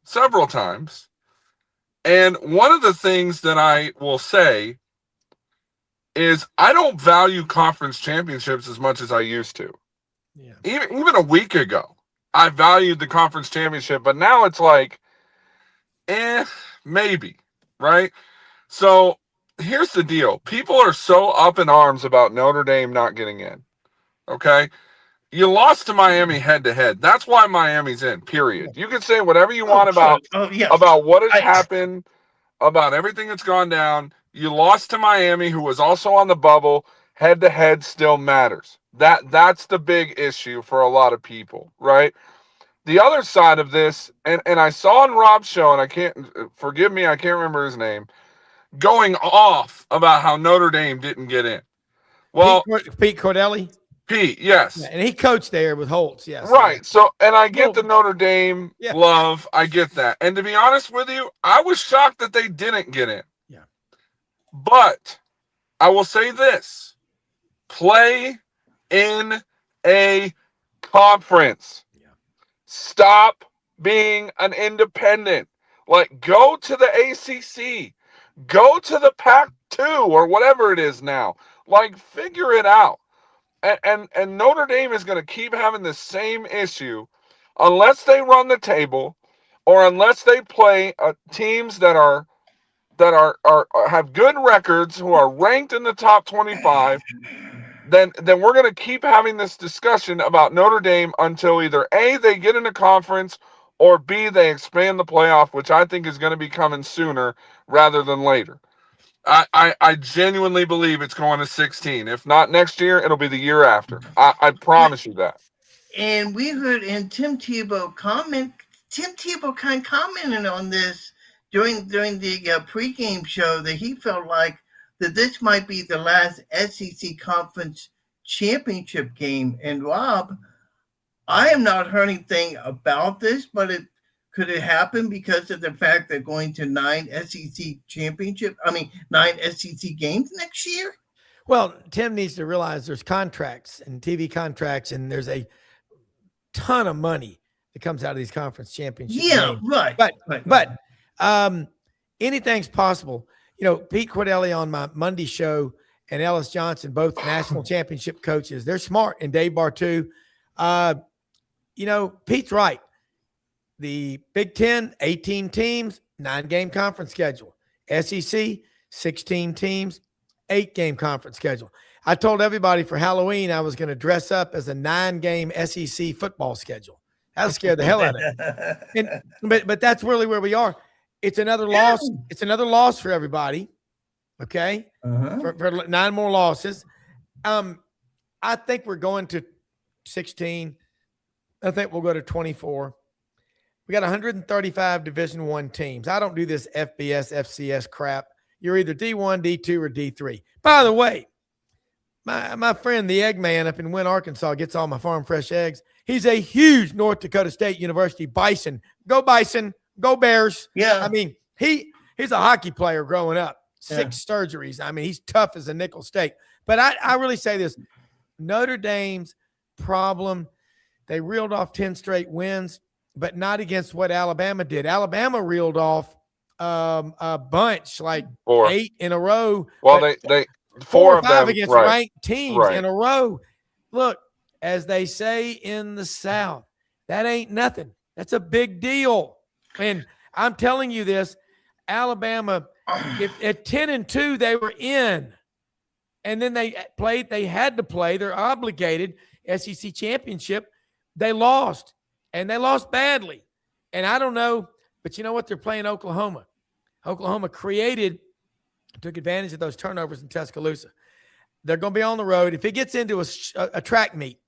several times. And one of the things that I will say is I don't value conference championships as much as I used to. Yeah. Even a week ago, I valued the conference championship, but now it's like, maybe, right? So here's the deal. People are so up in arms about Notre Dame not getting in. Okay? You lost to Miami head-to-head. That's why Miami's in, period. You can say whatever you want about what has happened, about everything that's gone down. You lost to Miami, who was also on the bubble. Head-to-head still matters. That's the big issue for a lot of people, right? The other side of this, and I saw on Rob's show, and I can't remember his name, going off about how Notre Dame didn't get in. Well, Pete Cordelli? Pete, yes. Yeah, and he coached there with Holtz, yes. Right. So, and I get the Notre Dame love. I get that. And to be honest with you, I was shocked that they didn't get in. Yeah. But I will say this. Play in a conference. Yeah. Stop being an independent. Like, go to the ACC. Go to the Pac-2 or whatever it is now. Like, figure it out. And Notre Dame is going to keep having the same issue unless they run the table or unless they play teams that have good records, who are ranked in the top 25. Then we're going to keep having this discussion about Notre Dame until either A, they get in a conference, or B, they expand the playoff, which I think is going to be coming sooner rather than later. I genuinely believe it's going to 16. If not next year, it'll be the year after. I promise you that. And we heard in Tim Tebow kind of commented on this during the pregame show that he felt like that this might be the last SEC conference championship game. And Rob, I have not heard anything about this, but could it happen because of the fact they're going to 9 SEC games next year? Well, Tim needs to realize there's contracts and TV contracts, and there's a ton of money that comes out of these conference championship games. Right. But anything's possible. You know, Pete Cordelli on my Monday show and Ellis Johnson, both national championship coaches, they're smart, and Dave Bartu. Pete's right. The Big Ten, 18 teams, 9-game conference schedule. SEC, 16 teams, 8-game conference schedule. I told everybody for Halloween I was going to dress up as a 9-game SEC football schedule. That scared the hell out of me. But that's really where we are. It's another loss. It's another loss for everybody. Okay, for 9 more losses. I think we're going to 16. I think we'll go to 24. We got 135 Division I teams. I don't do this FBS, FCS crap. You're either D1, D2, or D3. By the way, my friend, the egg man up in Wynn, Arkansas, gets all my farm fresh eggs. He's a huge North Dakota State University Bison. Go Bison. Go Bears. Yeah. I mean, he's a hockey player growing up. 6 surgeries. I mean, he's tough as a nickel steak. But I really say this. Notre Dame's problem, they reeled off 10 straight wins, but not against what Alabama did. Alabama reeled off a bunch, like 4 8 in a row. Well, they 4 or 5 against ranked teams in a row. Look, as they say in the South, that ain't nothing. That's a big deal. And I'm telling you this, Alabama, if at 10-2 they were in, and then they had to play, they're obligated SEC championship. They lost, and they lost badly. And I don't know, but you know what? They're playing Oklahoma. Oklahoma took advantage of those turnovers in Tuscaloosa. They're going to be on the road. If it gets into a track meet,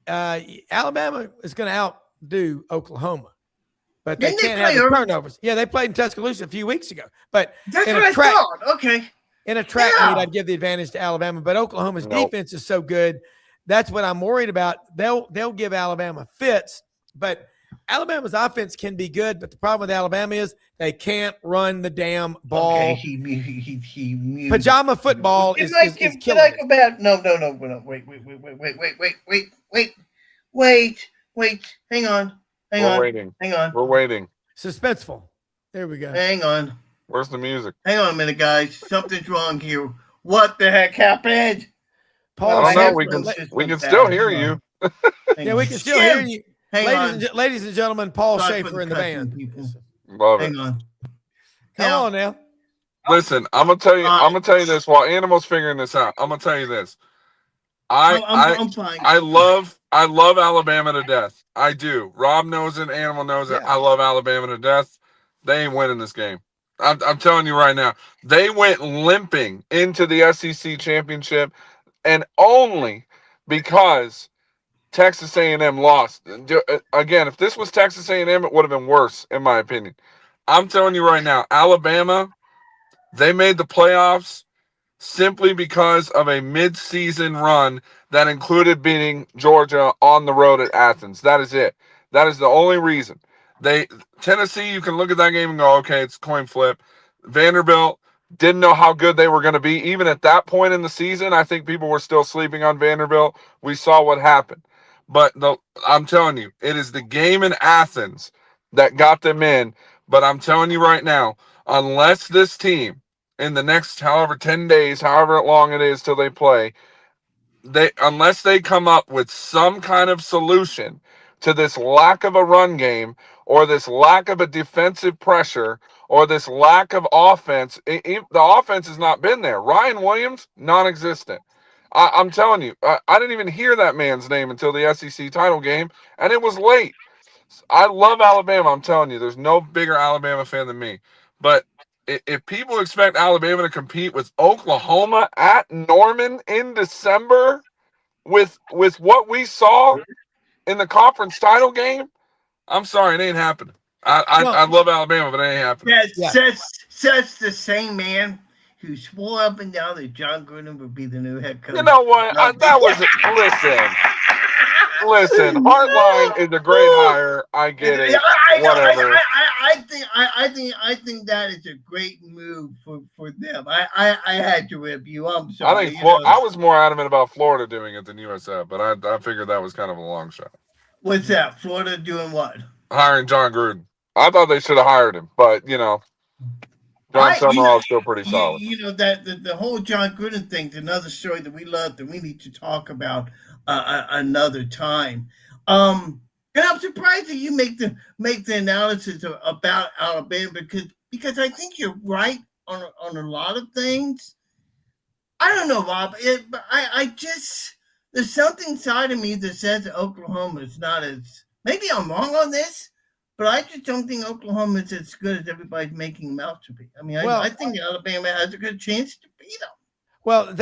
Alabama is going to outdo Oklahoma. But they can't have the turnovers. Yeah, they played in Tuscaloosa a few weeks ago. But that's what I thought. Okay. In a track meet, I'd give the advantage to Alabama. But Oklahoma's defense is so good. That's what I'm worried about. They'll give Alabama fits. But Alabama's offense can be good. But the problem with Alabama is they can't run the damn ball. Okay, he Pajama football is killing it. No. Wait. Hang on. We're waiting. Suspenseful. There we go. Hang on. Where's the music? Hang on a minute, guys. Something's wrong here. What the heck happened? Paul, I don't know. We can still hear you. Yeah, we can still hear you. Hang on. Ladies and gentlemen, Paul Sorry for Schaefer in the cussing, band. people. Love it. Hang on. Come on now. Listen, I'm gonna tell you this while Animal's figuring this out. I'm gonna tell you this. I'm fine. I love Alabama to death. I do. Rob knows it. Animal knows it. Yeah. I love Alabama to death. They ain't winning this game. I'm telling you right now. They went limping into the SEC championship, and only because Texas A&M lost. Again, if this was Texas A&M, it would have been worse, in my opinion. I'm telling you right now, Alabama, they made the playoffs simply because of a mid-season run that included beating Georgia on the road at Athens. That is it. That is the only reason. Tennessee, you can look at that game and go, okay, it's coin flip. Vanderbilt didn't know how good they were going to be. Even at that point in the season, I think people were still sleeping on Vanderbilt. We saw what happened. But I'm telling you, it is the game in Athens that got them in. But I'm telling you right now, unless this team in the next however 10 days, however long it is till they play, unless they come up with some kind of solution to this lack of a run game or this lack of a defensive pressure or this lack of offense, the offense has not been there. Ryan Williams, non-existent. I'm telling you, I didn't even hear that man's name until the SEC title game, and it was late. I love Alabama. I'm telling you, there's no bigger Alabama fan than me. But if people expect Alabama to compete with Oklahoma at Norman in December with what we saw in the conference title game, I'm sorry, it ain't happening. I love Alabama, but it ain't happening. Says the same man who swore up and down that John Gruden would be the new head coach. You know what? Listen, Hartline is a great hire. I get it. Whatever. I think that is a great move for them. I had to rip you. I'm sorry. I was more adamant about Florida doing it than USF, but I figured that was kind of a long shot. What's that? Florida doing what? Hiring John Gruden. I thought they should have hired him, but John Summerall is still pretty solid. That the whole John Gruden thing is another story that we love that we need to talk about another time. And I'm surprised that you make the analysis about Alabama because I think you're right on a lot of things. I don't know, Rob. But I just there's something inside of me that says that Oklahoma is not as. Maybe I'm wrong on this, but I just don't think Oklahoma is as good as everybody's making them out to be. I mean, I think Alabama has a good chance to beat them. Well,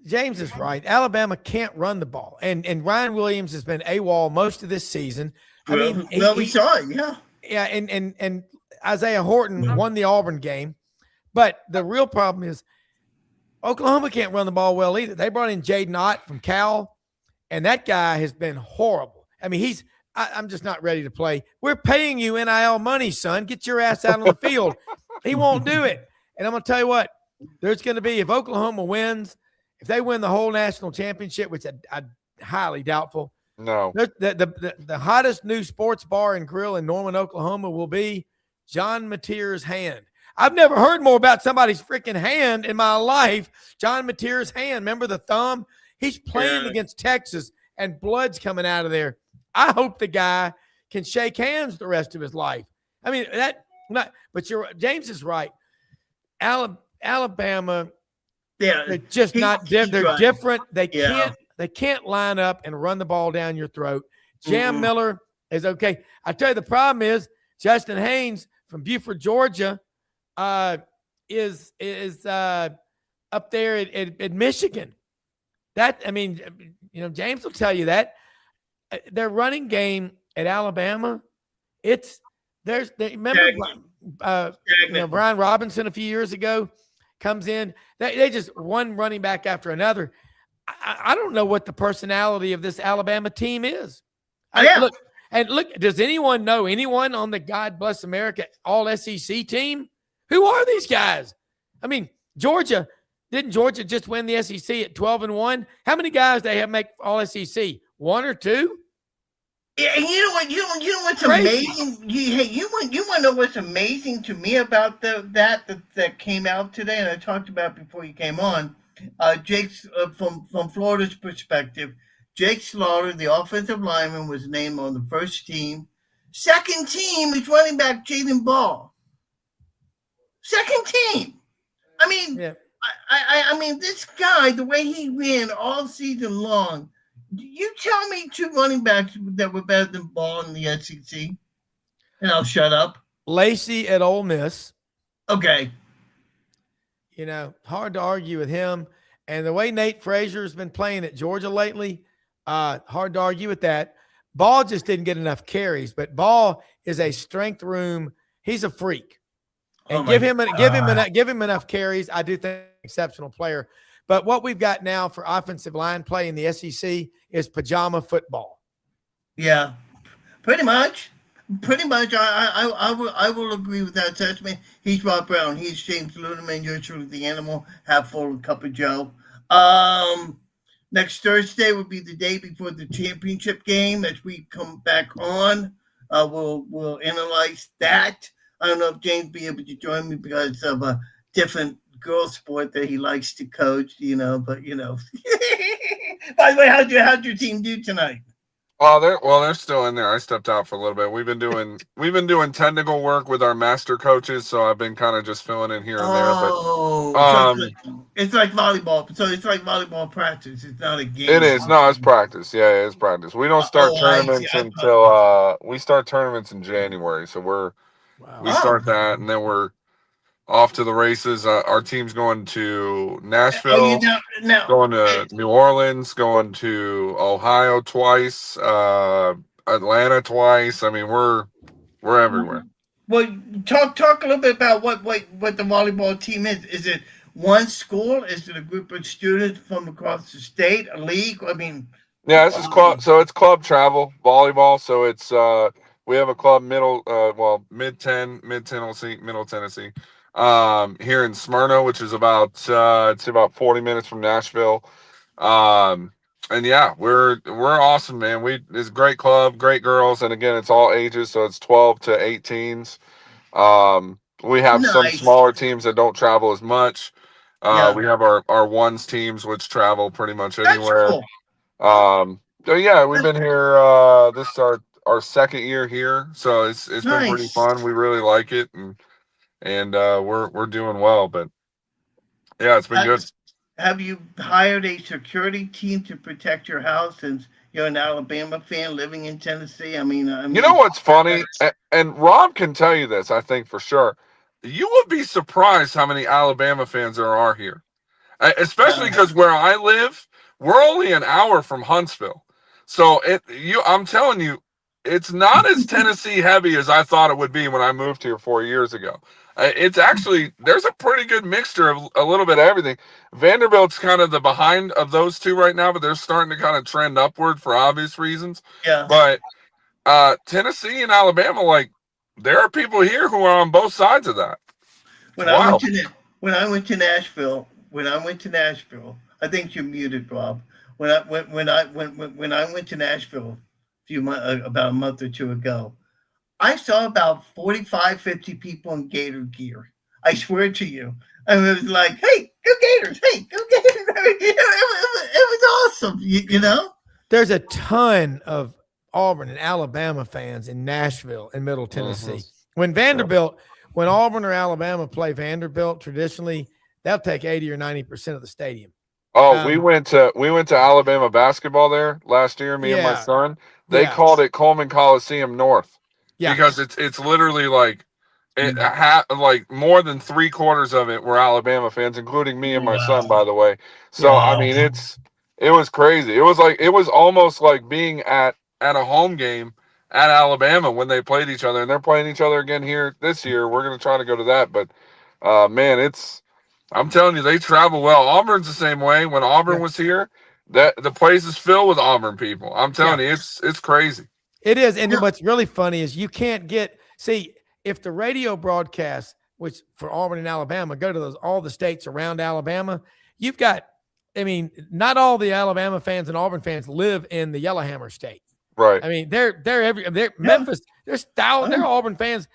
James is right. Alabama can't run the ball, and Ryan Williams has been AWOL most of this season. We saw it, yeah. Yeah, and Isaiah Horton won the Auburn game, but the real problem is Oklahoma can't run the ball well either. They brought in Jaden Ott from Cal, and that guy has been horrible. I mean, I'm just not ready to play. We're paying you NIL money, son. Get your ass out on the field. He won't do it. And I'm going to tell you what, there's going to be, if Oklahoma wins, if they win the whole national championship, which I highly doubtful. No. The hottest new sports bar and grill in Norman, Oklahoma will be John Mateer's Hand. I've never heard more about somebody's freaking hand in my life. John Mateer's hand. Remember the thumb? He's playing against Texas and blood's coming out of there. I hope the guy can shake hands the rest of his life. I mean, but James is right. Alabama, they're just not they're different. They can't line up and run the ball down your throat. Jam Miller is okay. I tell you, the problem is Justin Haynes from Beaufort, Georgia, is up there at Michigan. James will tell you that their running game at Alabama, remember Brian Robinson a few years ago comes in. They just one running back after another. I don't know what the personality of this Alabama team is. Look, does anyone know anyone on the God Bless America All SEC team? Who are these guys? I mean, didn't Georgia just win the SEC at 12-1? How many guys they have make All SEC? One or two? Yeah, and you know what? You know what's amazing? You want to know what's amazing to me about that came out today, and I talked about before you came on. Jake's from Florida's perspective. Jake Slaughter, the offensive lineman, was named on the first team. Second team is running back Jaden Ball. Second team. I mean, Yeah. I mean, this guy, the way he ran all season long, you tell me two running backs that were better than Ball in the SEC, and I'll shut up. Lacey at Ole Miss. Okay. You know, hard to argue with him. And the way Nate Frazier's been playing at Georgia lately, hard to argue with that. Ball just didn't get enough carries, but Ball is a strength room. He's a freak. And give him enough carries. I do think exceptional player. But what we've got now for offensive line play in the SEC is pajama football. Yeah, pretty much. I will agree with that assessment. He's Rob Browne. He's James Ludeman. You're truly the animal. Half full cup of Joe. Next Thursday will be the day before the championship game. As we come back on, we'll analyze that. I don't know if James will be able to join me because of a different girl sport that he likes to coach. But By the way, how'd your team do tonight? They're still in there. I stepped out for a little bit. We've been doing technical work with our master coaches, so I've been kind of just filling in here and there. But it's like volleyball. So it's like volleyball practice. It's not a game. It is. No, it's practice. Yeah, it's practice. We don't start tournaments until we start tournaments in January. So we start that, and then we're off to the races. Our team's going to Nashville, going to New Orleans, going to Ohio twice, Atlanta twice. I mean, we're everywhere. Well, talk a little bit about what the volleyball team is. Is it one school? Is it a group of students from across the state? A league? I mean, yeah, this is club. So it's club travel volleyball. So it's we have a club mid Tennessee, Middle Tennessee. Here in Smyrna, which is about 40 minutes from Nashville. And yeah, we're awesome, man. It's a great club, great girls, and again, it's all ages, so it's 12 to 18s. We have some smaller teams that don't travel as much. We have our ones teams which travel pretty much anywhere. Cool. So yeah, we've been here. This is our second year here, so it's been pretty fun. We really like it, and we're doing well, but yeah, it's been good. Have you hired a security team to protect your house since you're an Alabama fan living in Tennessee? I mean, you know what's funny, and Rob can tell you this, I think for sure. You would be surprised how many Alabama fans there are here, especially because where I live, we're only an hour from Huntsville, so I'm telling you, it's not as Tennessee heavy as I thought it would be when I moved here 4 years ago. It's actually, there's a pretty good mixture of a little bit of everything. Vanderbilt's kind of the behind of those two right now, but they're starting to kind of trend upward for obvious reasons. Yeah. But Tennessee and Alabama, like, there are people here who are on both sides of that. When I went to Nashville, I think you're muted, Rob. When I went to Nashville about a month or two ago, I saw about 45, 50 people in Gator gear. I swear to you. And it was like, hey, go Gators. Hey, go Gators. It was awesome, you know? There's a ton of Auburn and Alabama fans in Nashville and Middle Tennessee. Mm-hmm. When Auburn or Alabama play Vanderbilt, traditionally, they'll take 80 or 90% of the stadium. Oh, we went to Alabama basketball there last year, me and my son. They called it Coleman Coliseum North. Yeah. Because it's literally like like more than 3/4 of it were Alabama fans, including me and my son, by the way. So I mean, it was crazy. It was almost like being at a home game at Alabama when they played each other, and they're playing each other again here this year. We're gonna try to go to that, but man, I'm telling you, they travel well. Auburn's the same way. When Auburn was here, the place is filled with Auburn people. I'm telling you, it's crazy. It is, and what's really funny is you can't if the radio broadcasts, which for Auburn and Alabama, go to all the states around Alabama, you've got, I mean, not all the Alabama fans and Auburn fans live in the Yellowhammer State. Right. I mean, they're Memphis. They're Auburn fans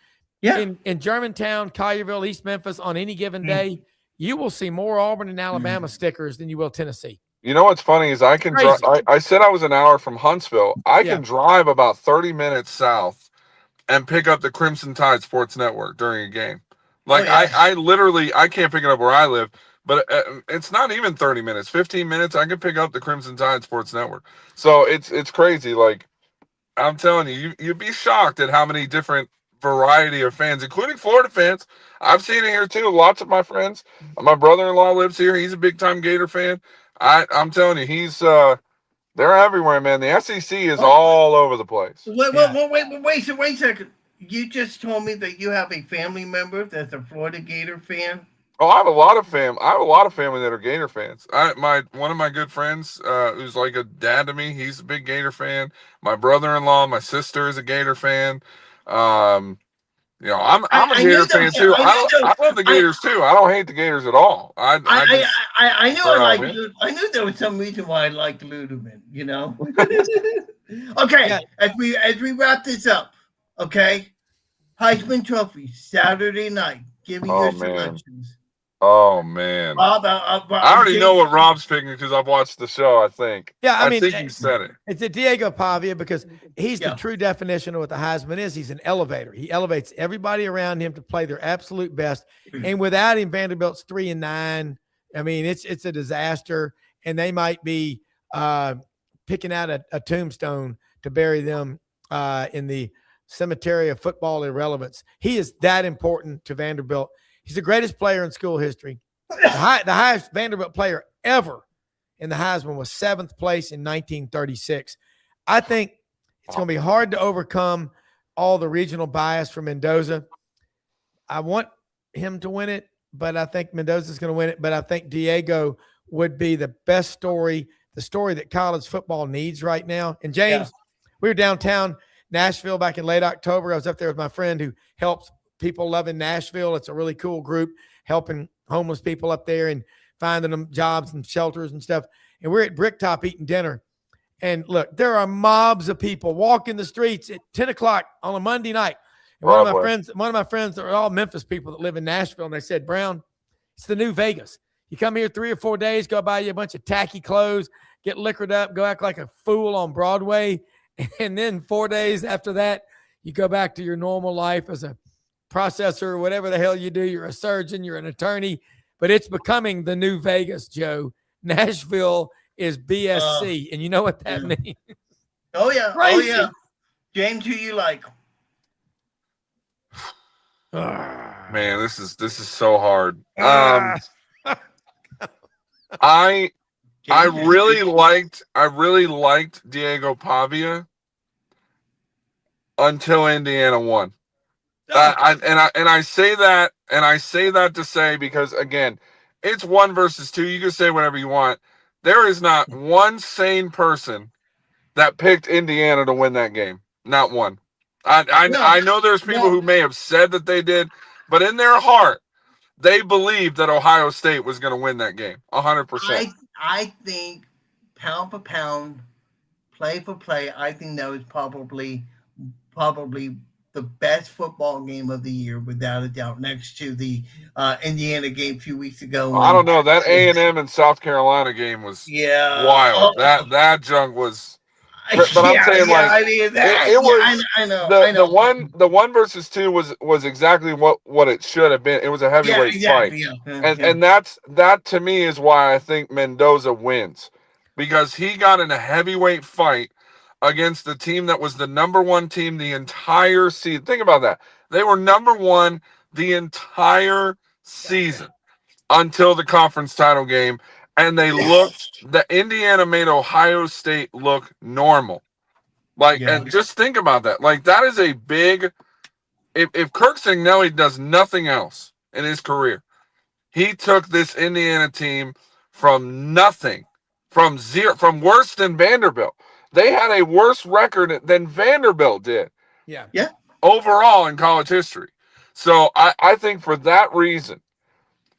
in Germantown, Collierville, East Memphis on any given day. You will see more Auburn and Alabama stickers than you will Tennessee. You know what's funny is I can drive. Crazy. I said I was an hour from Huntsville. I Yeah. can drive about 30 minutes south and pick up the Crimson Tide Sports Network during a game. Like yeah. I literally I can't pick it up where I live, but it's not even 30 minutes, 15 minutes. I can pick up the Crimson Tide Sports Network. So it's crazy. Like I'm telling you, you'd be shocked at how many different variety of fans, including Florida fans. I've seen it here too. Lots of my friends. My brother-in-law lives here. He's a big-time Gator fan. I'm telling you, they're everywhere, man. The SEC is all over the place. Wait a second. You just told me that you have a family member that's a Florida Gator fan. Oh, I have a lot of family that are Gator fans. One of my good friends, who's like a dad to me, he's a big Gator fan. My brother-in-law, my sister is a Gator fan. I'm a Gator fan too. I love the Gators too. I don't hate the Gators at all. I knew there was some reason why I liked Ludeman. Okay, Yeah. as we wrap this up, okay, Heisman Trophy Saturday night. Give me your selections. Oh man, Bob, I already know what Rob's picking because I've watched the show. I think. Yeah, I think he said it. It's a Diego Pavia because he's the true definition of what the Heisman is. He's an elevator. He elevates everybody around him to play their absolute best. And without him, Vanderbilt's 3-9. I mean, it's a disaster. And they might be picking out a tombstone to bury them in the cemetery of football irrelevance. He is that important to Vanderbilt. He's the greatest player in school history. The highest Vanderbilt player ever in the Heisman was 7th place in 1936. I think it's going to be hard to overcome all the regional bias for Mendoza. I want him to win it, but I think Mendoza's going to win it. But I think Diego would be the best story, the story that college football needs right now. And James, we were downtown Nashville back in late October. I was up there with my friend who helps people love in Nashville. It's a really cool group helping homeless people up there and finding them jobs and shelters and stuff. And we're at Bricktop eating dinner. And look, there are mobs of people walking the streets at 10 o'clock on a Monday night. And one of my friends, they're all Memphis people that live in Nashville. And they said, Browne, it's the new Vegas. You come here 3 or 4 days, go buy you a bunch of tacky clothes, get liquored up, go act like a fool on Broadway. And then 4 days after that, you go back to your normal life as a processor, whatever the hell you do. You're a surgeon, you're an attorney, but it's becoming the new Vegas, Joe. Nashville is BSC, and you know what that means. Oh yeah, Crazy. Oh yeah. James, who you like? Man, this is so hard. I really liked Diego Pavia until Indiana won. I say that to say, because again, it's 1 versus 2. You can say whatever you want. There is not one sane person that picked Indiana to win that game. Not one. I know there's people who may have said that they did, but in their heart, they believed that Ohio State was going to win that game. 100%. I think pound for pound, play for play, I think that was probably the best football game of the year, without a doubt, next to the Indiana game a few weeks ago. I don't know. That A&M and South Carolina game was wild. That junk was. But I'm saying, the 1 versus 2 was exactly what it should have been. It was a heavyweight fight, and that to me is why I think Mendoza wins, because he got in a heavyweight fight against the team that was the number 1 team the entire season. Think about that. They were number 1 the entire season until the conference title game. And the Indiana made Ohio State look normal. And just think about that. Like, that is a big, if Kirk Signelli does nothing else in his career, he took this Indiana team from nothing, from zero, from worse than Vanderbilt. They had a worse record than Vanderbilt did. Yeah. Overall in college history. So I think for that reason,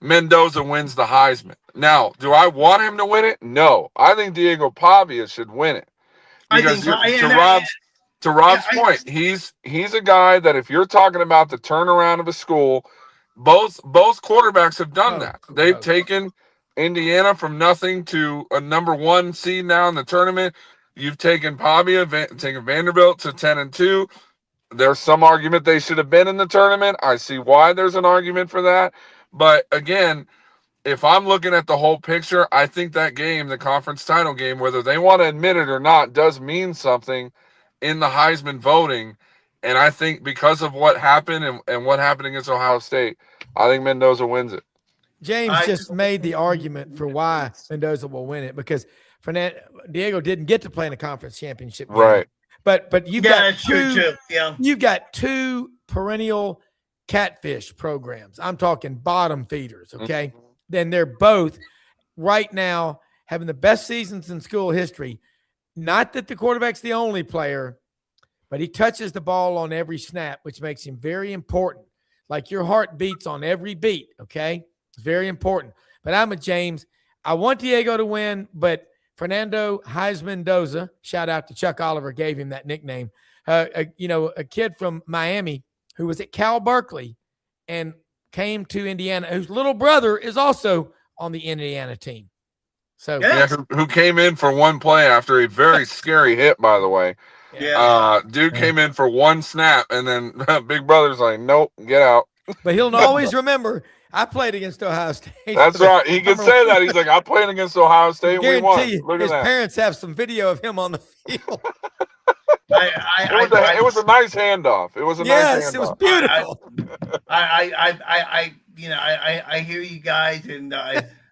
Mendoza wins the Heisman. Now, do I want him to win it? No. I think Diego Pavia should win it. Because to Rob's point, he's a guy that if you're talking about the turnaround of a school, both quarterbacks have done that. They've taken Indiana from nothing to a number 1 seed now in the tournament. You've taken Pavia, taken Vanderbilt to 10-2. There's some argument they should have been in the tournament. I see why there's an argument for that. But again, if I'm looking at the whole picture, I think that game, the conference title game, whether they want to admit it or not, does mean something in the Heisman voting. And I think because of what happened and what happened against Ohio State, I think Mendoza wins it. James just made the argument for why Mendoza will win it because Diego didn't get to play in a conference championship game. Right. But you've you've got 2 perennial catfish programs. I'm talking bottom feeders, okay? Mm-hmm. Then they're both right now having the best seasons in school history. Not that the quarterback's the only player, but he touches the ball on every snap, which makes him very important. Like your heart beats on every beat, okay? It's very important. But I'm a James. I want Diego to win, but Fernando Heisman Mendoza, shout out to Chuck Oliver, gave him that nickname. A kid from Miami who was at Cal Berkeley and came to Indiana, whose little brother is also on the Indiana team. So who came in for one play after a very scary hit, by the way. Dude came in for one snap, and then Big Brother's like, nope, get out. But he'll always remember, I played against Ohio State. That's right. He can say that. He's like, I played against Ohio State. We won. Look at that. His parents have some video of him on the field. It was a nice handoff. It was a nice handoff. It was beautiful. I hear you guys, and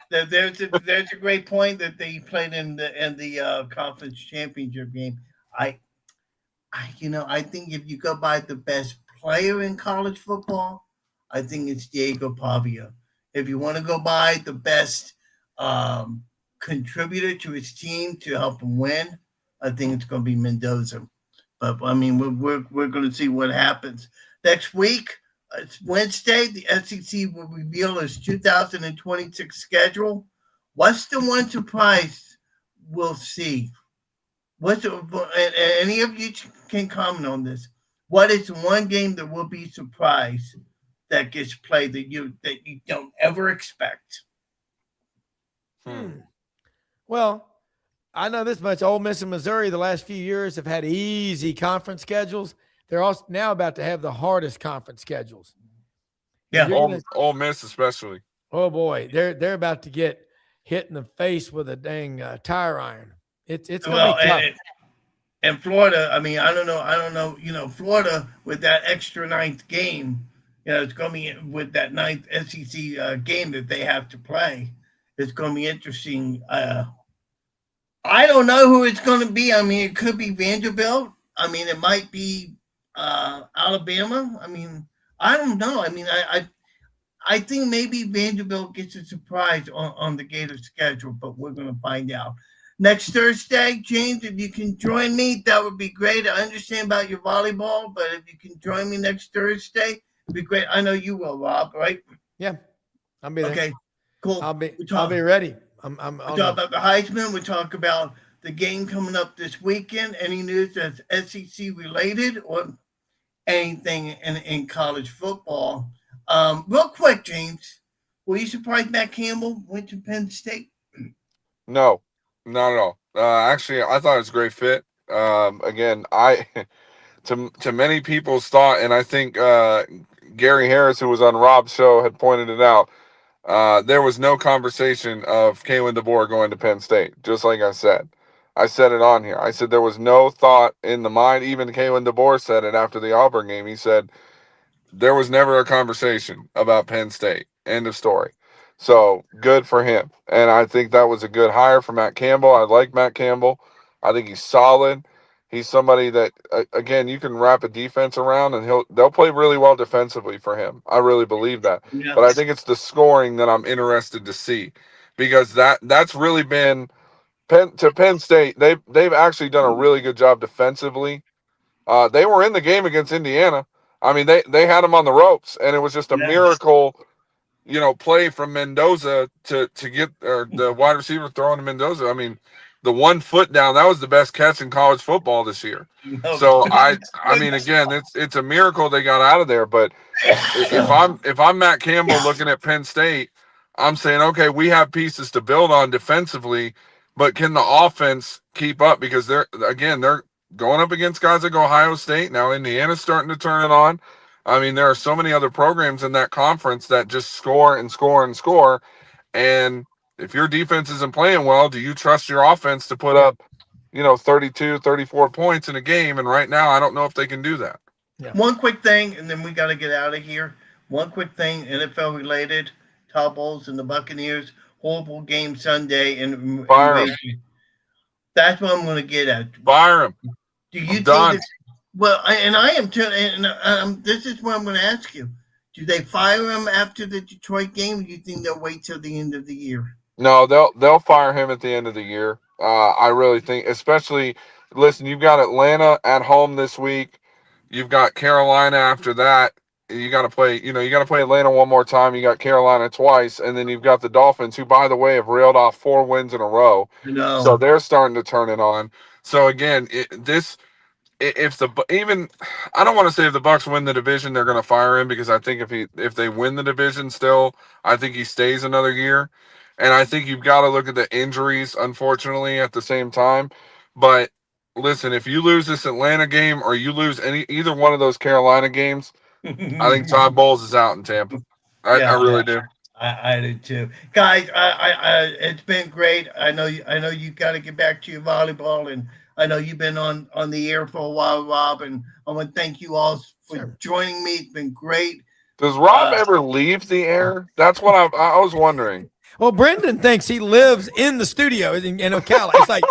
there's a great point that they played in the conference championship game. I think if you go by the best player in college football, I think it's Diego Pavia. If you want to go by the best contributor to his team to help him win, I think it's going to be Mendoza. But I mean, we're going to see what happens next week. It's Wednesday. The SEC will reveal its 2026 schedule. What's the one surprise we'll see? Any of you can comment on this. What is one game that will be surprised that gets played that you don't ever expect? Well, I know this much. Ole Miss and Missouri the last few years have had easy conference schedules. They're also now about to have the hardest conference schedules. Yeah, Ole Miss especially. Oh boy, they're about to get hit in the face with a dang tire iron. It's going to be tough. And Florida, I mean, I don't know. Florida with that extra ninth game, it's going to be with that ninth SEC game that they have to play. It's going to be interesting. I don't know who it's going to be. I mean, it could be Vanderbilt. I mean, it might be Alabama. I mean, I don't know. I mean, I think maybe Vanderbilt gets a surprise on the Gators schedule, but we're going to find out. Next Thursday, James, if you can join me, that would be great. I understand about your volleyball, but if you can join me next Thursday, it'd be great. I know you will, Rob, right? Yeah, I'll be there. Okay, cool. I'll be ready. We'll talk about the Heisman. We'll talk about the game coming up this weekend. Any news that's SEC related or anything in college football. Real quick, James, were you surprised Matt Campbell went to Penn State? No, not at all. Actually, I thought it was a great fit. Again, to many people's thought, and I think Gary Harris, who was on Rob's show, had pointed it out. There was no conversation of Kalen DeBoer going to Penn State, just like I said. I said it on here. I said there was no thought in the mind. Even Kalen DeBoer said it after the Auburn game. He said there was never a conversation about Penn State. End of story. So good for him. And I think that was a good hire for Matt Campbell. I like Matt Campbell. I think he's solid. He's somebody that, again, you can wrap a defense around, and they'll play really well defensively for him. I really believe that. Yeah. But I think it's the scoring that I'm interested to see, because that's really been Penn State. They've actually done a really good job defensively. They were in the game against Indiana. I mean, they had them on the ropes, and it was just a miracle, play from Mendoza to get the wide receiver throwing to Mendoza. I mean, the 1 foot down, that was the best catch in college football this year. So I mean, again, it's a miracle they got out of there. But if I'm Matt Campbell looking at Penn State, I'm saying, okay, we have pieces to build on defensively, but can the offense keep up? Because they're going up against guys like Ohio State. Now Indiana's starting to turn it on. I mean, there are so many other programs in that conference that just score and score and score. And if your defense isn't playing well, do you trust your offense to put up, 32, 34 points in a game? And right now, I don't know if they can do that. Yeah. One quick thing, and then we got to get out of here. One quick thing, NFL related. Todd Bowles and the Buccaneers, horrible game Sunday. And Fire him. That's what I'm going to get at. Fire him. Do you think done. I am too, and this is what I'm going to ask you. Do they fire him after the Detroit game, or do you think they'll wait till the end of the year? No, they'll fire him at the end of the year. I really think, especially, listen, you've got Atlanta at home this week. You've got Carolina after that. You got to play Atlanta one more time. You got Carolina twice, and then you've got the Dolphins, who, by the way, have railed off 4 wins in a row. No. So they're starting to turn it on. So again, I don't want to say if the Bucs win the division, they're going to fire him, because I think if they win the division still, I think he stays another year. And I think you've got to look at the injuries, unfortunately, at the same time. But listen, if you lose this Atlanta game or you lose either one of those Carolina games, I think Todd Bowles is out in Tampa. I really do. I do too, guys. I it's been great. I know you got to get back to your volleyball, and I know you've been on the air for a while, Rob. And I want to thank you all for joining me. It's been great. Does Rob ever leave the air? That's what I was wondering. Well, Brendan thinks he lives in the studio in Ocala. It's like,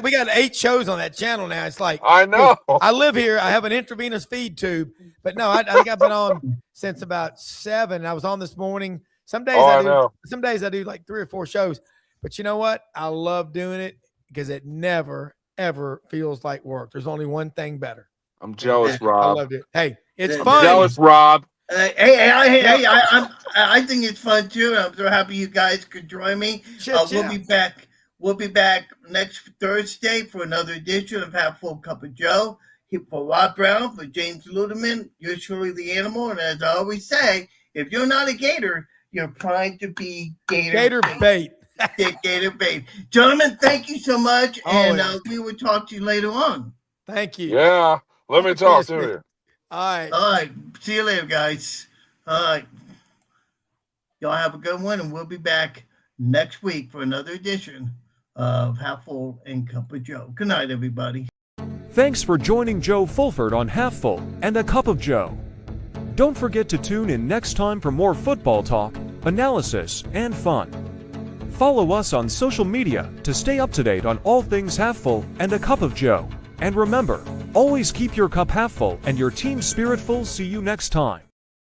we got 8 shows on that channel now. It's like, I know. I live here. I have an intravenous feed tube. But no, I think I've been on since about 7. I was on this morning. Some days some days I do like 3 or 4 shows. But you know what? I love doing it because it never, ever feels like work. There's only one thing better. I'm jealous, Rob. I loved it. Hey, it's I'm fun. Jealous, Rob. I think it's fun too. I'm so happy you guys could join me. We'll be back. We'll be back next Thursday for another edition of Half Full Cup of Joe. For Rob Browne, for James Ludeman, you're truly the animal. And as I always say, if you're not a Gator, you're trying to be Gator bait. Gator bait. Gentlemen, thank you so much. Always. And we will talk to you later on. Thank you. Yeah. Let me talk to you. All right. See you later, guys. All right. Y'all have a good one, and we'll be back next week for another edition of Half Full and Cup of Joe. Good night, everybody. Thanks for joining Joe Fulford on Half Full and a Cup of Joe. Don't forget to tune in next time for more football talk, analysis, and fun. Follow us on social media to stay up to date on all things Half Full and a Cup of Joe. And remember, always keep your cup half full and your team spirit full. See you next time.